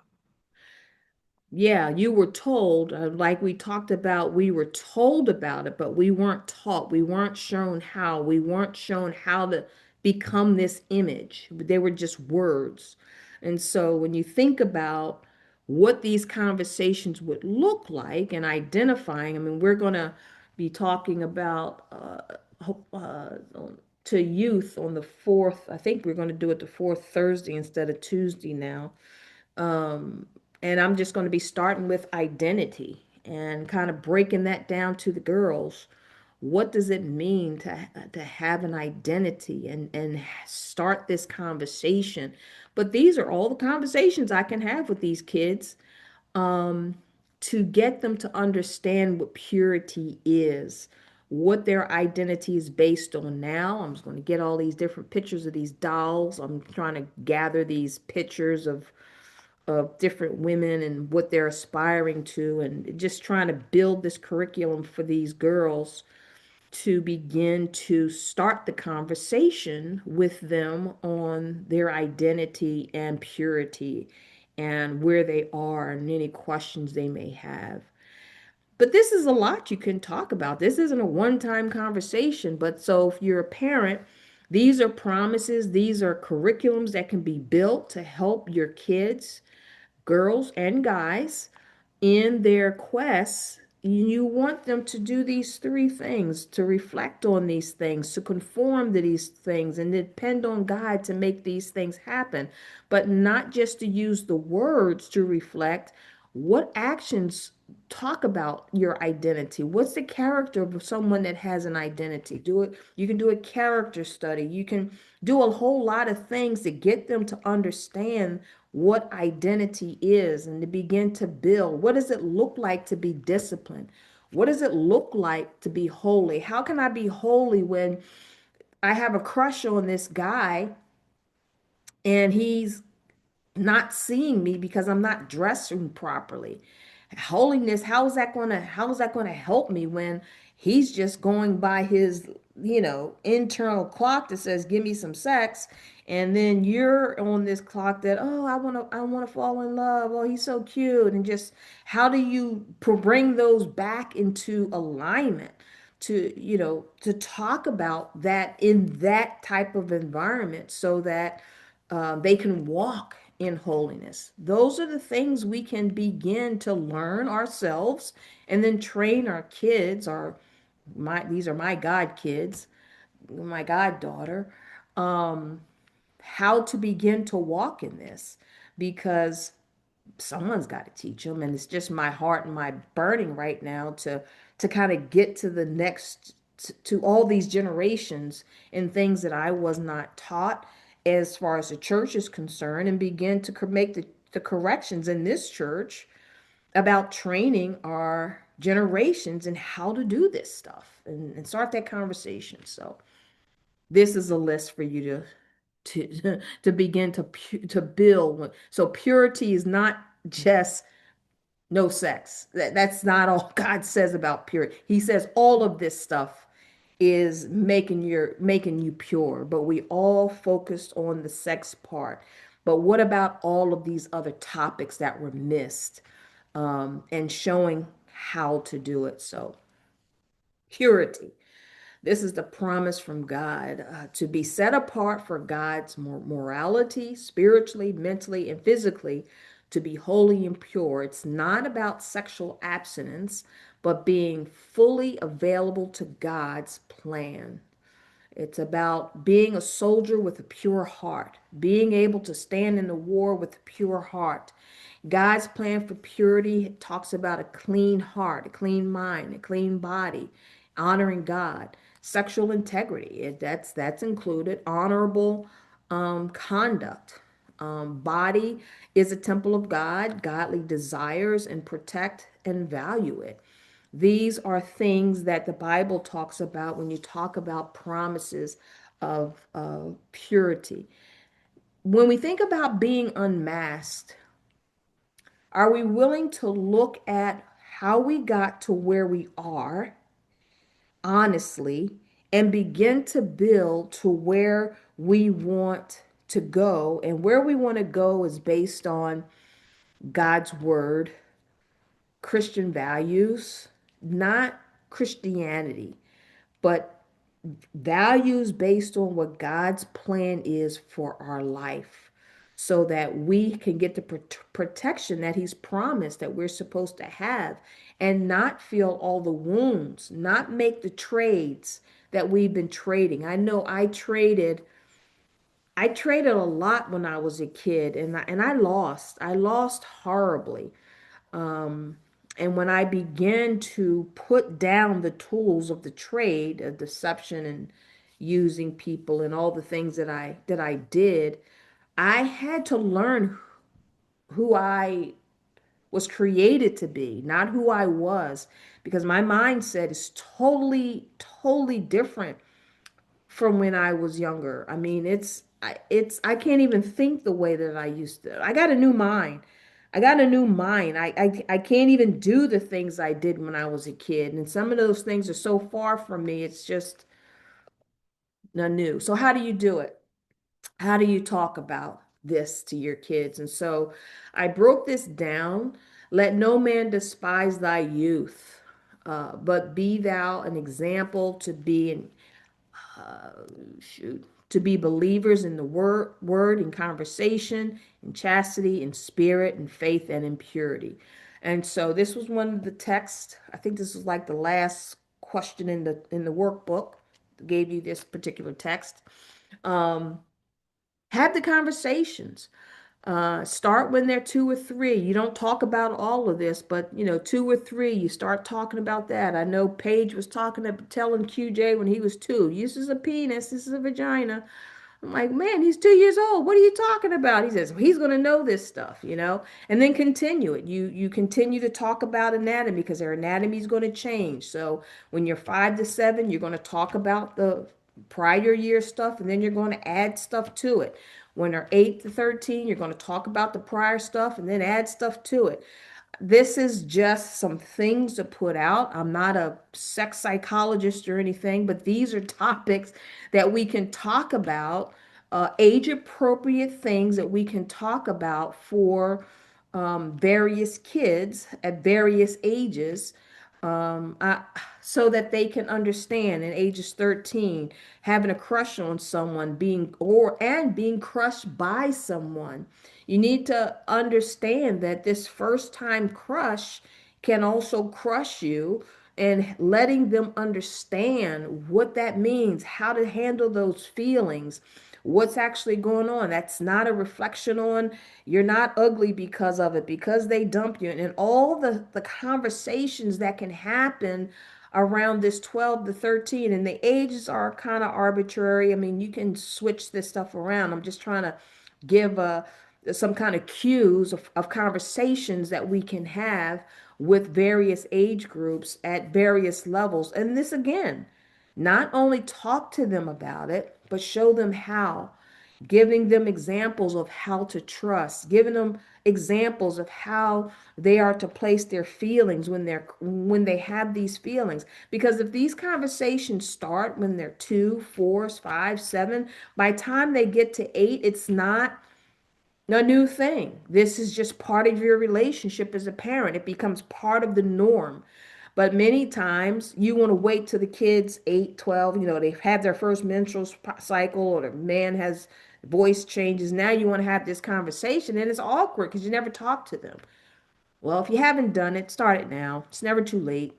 Yeah, you were told, like we talked about, we were told about it, but we weren't taught. We weren't shown how. We weren't shown how to become this image. They were just words. And so when you think about what these conversations would look like and identifying, I mean, we're going to be talking about to youth on the fourth. I think we're going to do it the fourth Thursday instead of Tuesday now. Um, and I'm just going to be starting with identity and kind of breaking that down to the girls. What does it mean to have an identity and start this conversation? But these are all the conversations I can have with these kids um, to get them to understand what purity is, what their identity is based on now. I'm just going to get all these different pictures of these dolls. I'm trying to gather these pictures of different women and what they're aspiring to, and just trying to build this curriculum for these girls to begin to start the conversation with them on their identity and purity and where they are and any questions they may have. But this is a lot you can talk about. This isn't a one-time conversation, but so if you're a parent, these are promises, these are curriculums that can be built to help your kids, girls and guys, in their quests. You want them to do these three things, to reflect on these things, to conform to these things, and depend on God to make these things happen. But not just to use the words to reflect. What actions talk about your identity? What's the character of someone that has an identity? Do it. You can do a character study. You can do a whole lot of things to get them to understand what identity is and to begin to build. What does it look like to be disciplined? What does it look like to be holy? How can I be holy when I have a crush on this guy and he's not seeing me because I'm not dressing properly? Holiness, how is that going to help me when he's just going by his internal clock that says give me some sex, and then you're on this clock that, oh, I want to fall in love, oh, he's so cute, and just how do you bring those back into alignment to talk about that in that type of environment so that they can walk in holiness. Those are the things we can begin to learn ourselves and then train our kids, these are my god kids, my goddaughter, um, how to begin to walk in this, because someone's got to teach them, and it's just my heart and my burning right now to kind of get to the next to all these generations and things that I was not taught as far as the church is concerned, and begin to make the corrections in this church about training our generations in how to do this stuff, and start that conversation. So this is a list for you to begin to build. So purity is not just no sex. That's not all God says about purity. He says all of this stuff is making you pure, but we all focused on the sex part. But what about all of these other topics that were missed, and showing how to do it? So purity. This is the promise from God, to be set apart for God's morality, spiritually, mentally, and physically, to be holy and pure. It's not about sexual abstinence, but being fully available to God's plan. It's about being a soldier with a pure heart, being able to stand in the war with a pure heart. God's plan for purity talks about a clean heart, a clean mind, a clean body, honoring God, sexual integrity. That's included. Honorable conduct. Body is a temple of God. Godly desires and protect and value it. These are things that the Bible talks about when you talk about promises of purity. When we think about being unmasked, are we willing to look at how we got to where we are, honestly, and begin to build to where we want to go? And where we want to go is based on God's word, Christian values, not Christianity, but values based on what God's plan is for our life, so that we can get the protection that He's promised that we're supposed to have, and not feel all the wounds, not make the trades that we've been trading. I know I traded a lot when I was a kid, and I lost. I lost horribly. Um, and when I began to put down the tools of the trade, of deception and using people and all the things that I did, I had to learn who I was created to be, not who I was, because my mindset is totally, totally different from when I was younger. I mean, I can't even think the way that I used to. I got a new mind. I got a new mind. I can't even do the things I did when I was a kid. And some of those things are so far from me. It's just not new. So how do you do it? How do you talk about this to your kids? And so I broke this down. Let no man despise thy youth, but be thou an example to be an uh, to be believers in the word in conversation, in chastity, in spirit, in faith, and in purity. And so this was one of the texts. I think this was like the last question in the workbook. Gave you this particular text. Um, have the conversations. Start when they're 2 or 3. You don't talk about all of this, but 2 or 3, you start talking about that. I know Paige was telling QJ when he was 2, this is a penis, this is a vagina. I'm like, man, he's 2 years old. What are you talking about? He says, well, he's going to know this stuff. And then continue it. You continue to talk about anatomy, because their anatomy is going to change. So when you're 5 to 7, you're going to talk about the prior year stuff, and then you're going to add stuff to it. When they're 8 to 13, you're going to talk about the prior stuff and then add stuff to it. this is just some things to put out. I'm not a sex psychologist or anything, but these are topics that we can talk about, age appropriate things that we can talk about for various kids at various ages, um, I, so that they can understand. In ages 13, having a crush on someone, being crushed by someone. You need to understand that this first time crush can also crush you, and letting them understand what that means, how to handle those feelings, what's actually going on. That's not a reflection on you're not ugly because of it, because they dump you, and all the conversations that can happen around this 12 to 13. And the ages are kind of arbitrary. I mean, you can switch this stuff around. I'm just trying to give some kind of cues of conversations that we can have with various age groups at various levels. And this again, not only talk to them about it, but show them how, giving them examples of how to trust, giving them examples of how they are to place their feelings when they have these feelings. Because if these conversations start when they're 2, 4, 5, 7, by the time they get to 8, it's not a new thing. This is just part of your relationship as a parent. It becomes part of the norm. But many times you want to wait till the kids 8, 12, they've had their first menstrual cycle, or the man has voice changes. Now you want to have this conversation, and it's awkward because you never talk to them. Well, if you haven't done it, start it now. It's never too late.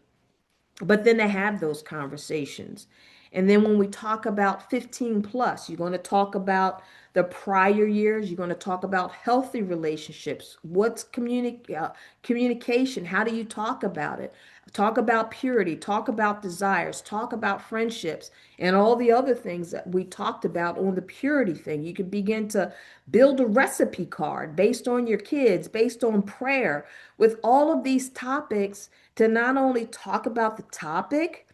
But then they have those conversations. And then when we talk about 15 plus, you're going to talk about the prior years. You're going to talk about healthy relationships. What's communication? How do you talk about it? Talk about purity. Talk about desires. Talk about friendships and all the other things that we talked about on the purity thing. You can begin to build a recipe card based on your kids, based on prayer, with all of these topics, to not only talk about the topic,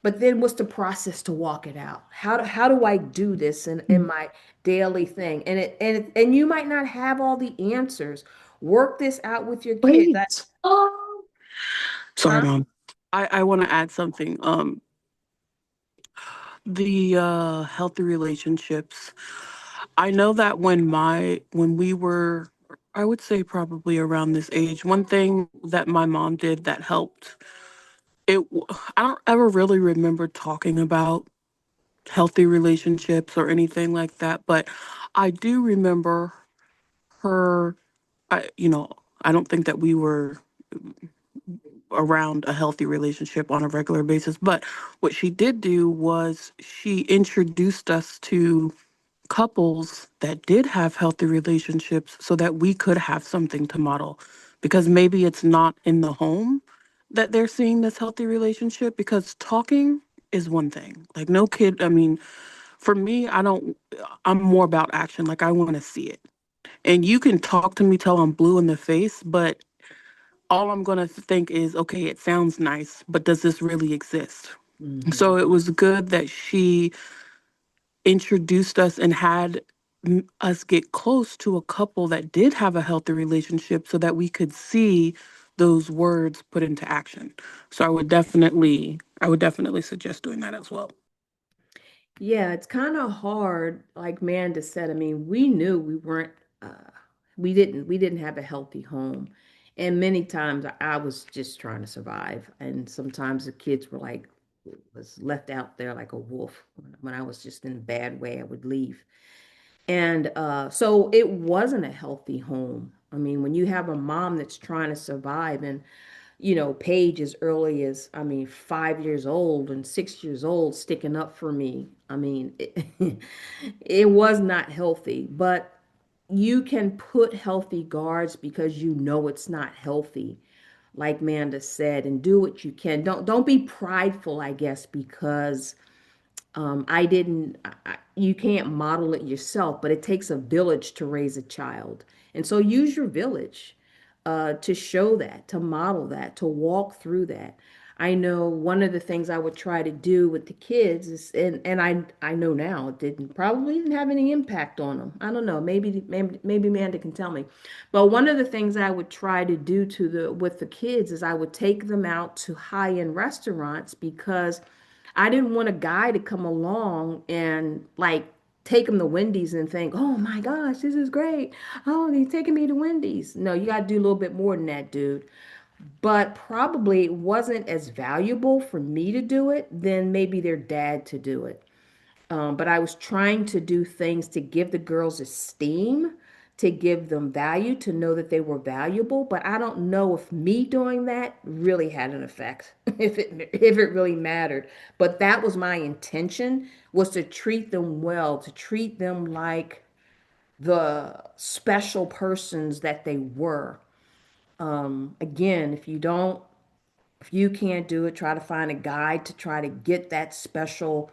but then what's the process to walk it out? How do I do this in my daily thing? And you might not have all the answers. Work this out with your kids. Wait. Sorry, Huh? Mom. I want to add something. The healthy relationships. I know that when we were, I would say probably around this age, one thing that my mom did that helped, I don't ever really remember talking about healthy relationships or anything like that, but I do remember her, I, you know, I don't think that we were around a healthy relationship on a regular basis. But what she did do was she introduced us to couples that did have healthy relationships so that we could have something to model. Because maybe it's not in the home that they're seeing this healthy relationship, because talking is one thing. Like, no kid, I mean, for me, I'm more about action. Like, I want to see it. And you can talk to me till I'm blue in the face, but all I'm going to think is, okay, it sounds nice, but does this really exist? Mhm. So it was good that she introduced us and had us get close to a couple that did have a healthy relationship so that we could see those words put into action. So I would definitely suggest doing that as well. Yeah, it's kind of hard, like Manda said. I mean, we knew uh, we didn't have a healthy home. And many times I was just trying to survive. And sometimes the kids were like, was left out there like a wolf. When I was just in a bad way, I would leave. And so it wasn't a healthy home. I mean, when you have a mom that's trying to survive, and Paige as early as, I mean, 5 years old and 6 years old, sticking up for me. I mean, it was not healthy, but you can put healthy guards because it's not healthy, like Manda said, and do what you can. Don't be prideful, I guess, because I didn't, you can't model it yourself, but it takes a village to raise a child. And so use your village to show that, to model that, to walk through that. I know one of the things I would try to do with the kids is, and I know now it didn't have any impact on them. I don't know. Maybe Amanda can tell me. But one of the things I would try to do to the with the kids is I would take them out to high-end restaurants because I didn't want a guy to come along and like take him to Wendy's and think, "Oh my gosh, this is great. Oh, he's taking me to Wendy's." No, you got to do a little bit more than that, dude. But probably it wasn't as valuable for me to do it than maybe their dad to do it. But I was trying to do things to give the girls esteem, to give them value, to know that they were valuable. But I don't know if me doing that really had an effect, if it really mattered. But that was my intention, was to treat them well, to treat them like the special persons that they were. Again, if you can't do it, try to find a guide to try to get that special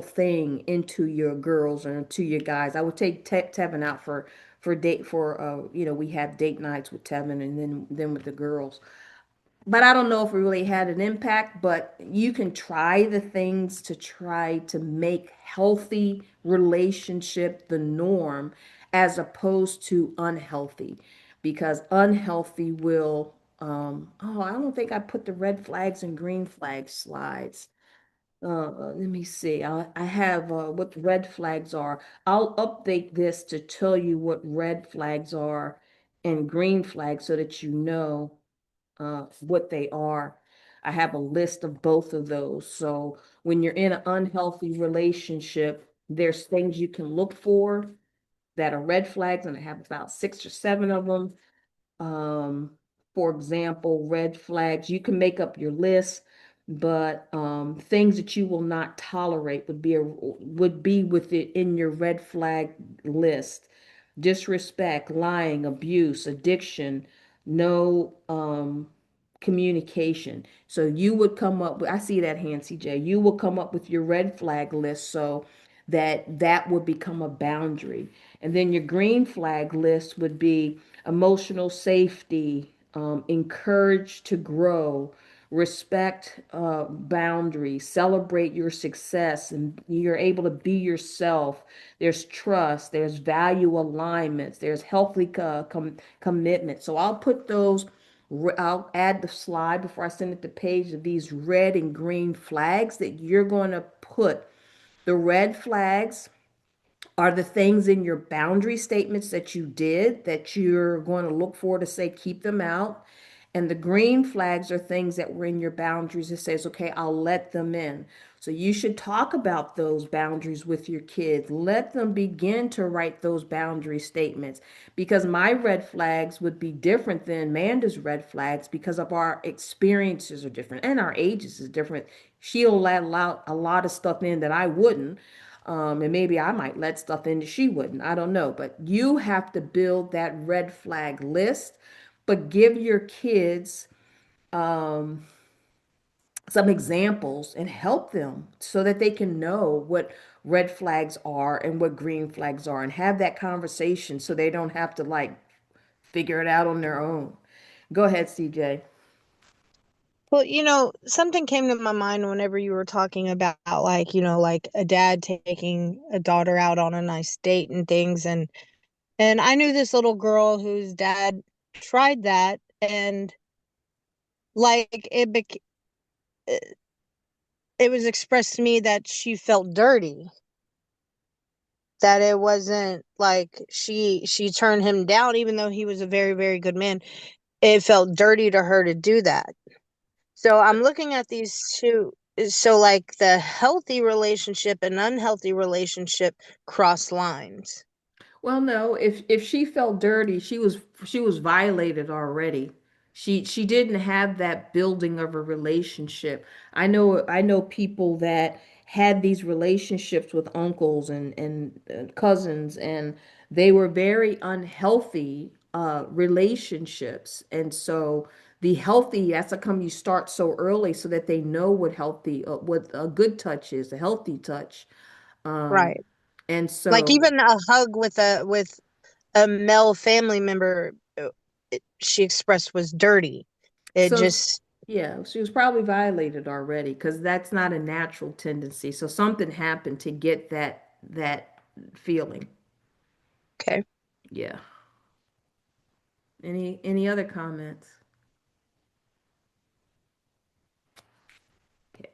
thing into your girls or into your guys. I would take Tevin out for date for we have date nights with Tevin and then with the girls. But I don't know if it really had an impact, but you can try the things to try to make healthy relationship the norm as opposed to unhealthy, because unhealthy will I don't think I put the red flags and green flag slides. Let me see. I have what the red flags are. I'll update this to tell you what red flags are and green flags so that you know what they are. I have a list of both of those. So when you're in an unhealthy relationship, there's things you can look for that are red flags, and I have about 6 or 7 of them. Um, for example, red flags, you can make up your list, but things that you will not tolerate would be with it in your red flag list. Disrespect, lying, abuse, addiction, no communication. So you would come up with, I see that hand, CJ. You will come up with your red flag list so that would become a boundary. And then your green flag list would be emotional safety, encourage to grow, respect boundaries, celebrate your success, and you're able to be yourself. There's trust, there's value alignments, there's healthy commitment. So I'll add the slide before I send it to Paige of these red and green flags that you're going to put. The red flags are the things in your boundary statements that you did that you're going to look for to say keep them out. And the green flags are things that were in your boundaries that says, okay, I'll let them in. So you should talk about those boundaries with your kids. Let them begin to write those boundary statements, because my red flags would be different than Amanda's red flags because of our experiences are different and our ages is different. She'll allow a lot of stuff in that I wouldn't. And maybe I might let stuff in that she wouldn't. I don't know. But you have to build that red flag list, but give your kids some examples and help them so that they can know what red flags are and what green flags are, and have that conversation so they don't have to like figure it out on their own. Go ahead, CJ. Well, something came to my mind whenever you were talking about like, like a dad taking a daughter out on a nice date and things, and I knew this little girl whose dad tried that, and like it was expressed to me that she felt dirty, that it wasn't like she turned him down even though he was a very, very good man. It felt dirty to her to do that. So I'm looking at these two. So like the healthy relationship and unhealthy relationship cross lines. Well, no, if she felt dirty, she was violated already. She didn't have that building of a relationship. I know people that had these relationships with uncles and cousins, and they were very unhealthy relationships. And so the healthy, that's how come you start so early so that they know what a good touch is, a healthy touch. Um, Right. and Like so even a hug with a male family member, she expressed was dirty. It so just Yeah, she was probably violated already because that's not a natural tendency. So something happened to get that feeling. Okay. Yeah. Any other comments? Okay.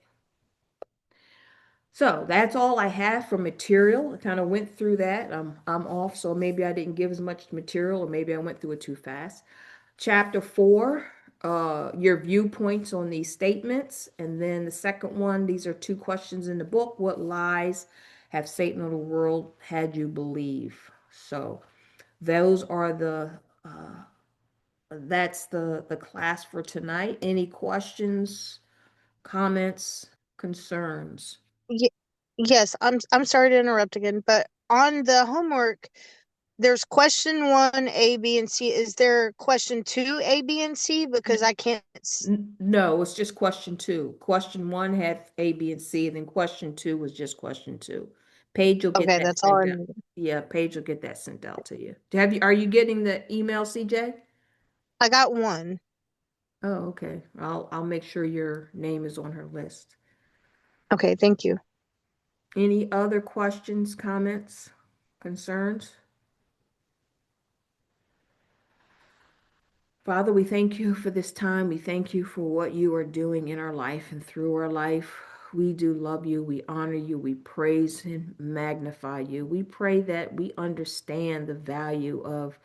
So that's all I have for material. I kind of went through that. I'm off, so maybe I didn't give as much material, or maybe I went through it too fast. Chapter 4, your viewpoints on these statements. And then the second one, these are two questions in the book. What lies have Satan or the world had you believe? So those are that's the class for tonight. Any questions, comments, concerns? Ye- yes, I'm sorry to interrupt again, but on the homework, there's question 1, A, B, and C. Is there question 2, A, B, and C? Because I can't. No, it's just question 2. Question 1 had A, B, and C, and then question 2 was just question 2. Paige will get Okay, that that's all I sent out. need. Yeah, Paige will get that sent out to you. Are you getting the email, CJ? I got one. Oh, okay. I'll make sure your name is on her list. Okay, thank you. Any other questions, comments, concerns? Father, we thank you for this time. We thank you for what you are doing in our life and through our life. We do love you. We honor you. We praise and magnify you. We pray that we understand the value of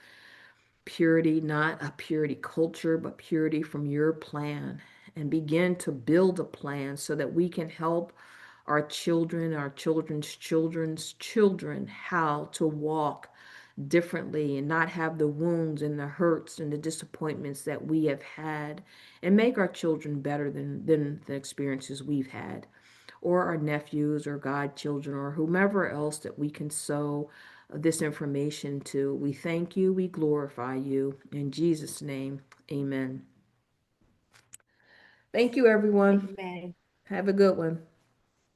purity, not a purity culture, but purity from your plan, and begin to build a plan so that we can help our children, our children's children's children, how to walk differently and not have the wounds and the hurts and the disappointments that we have had, and make our children better than the experiences we've had, or our nephews or godchildren or whomever else that we can sow this information to. We thank you, we glorify you. In Jesus' name, amen. Thank you, everyone. Amen. Have a good one.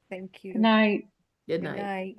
Thank Good you. night. Good Good night. night.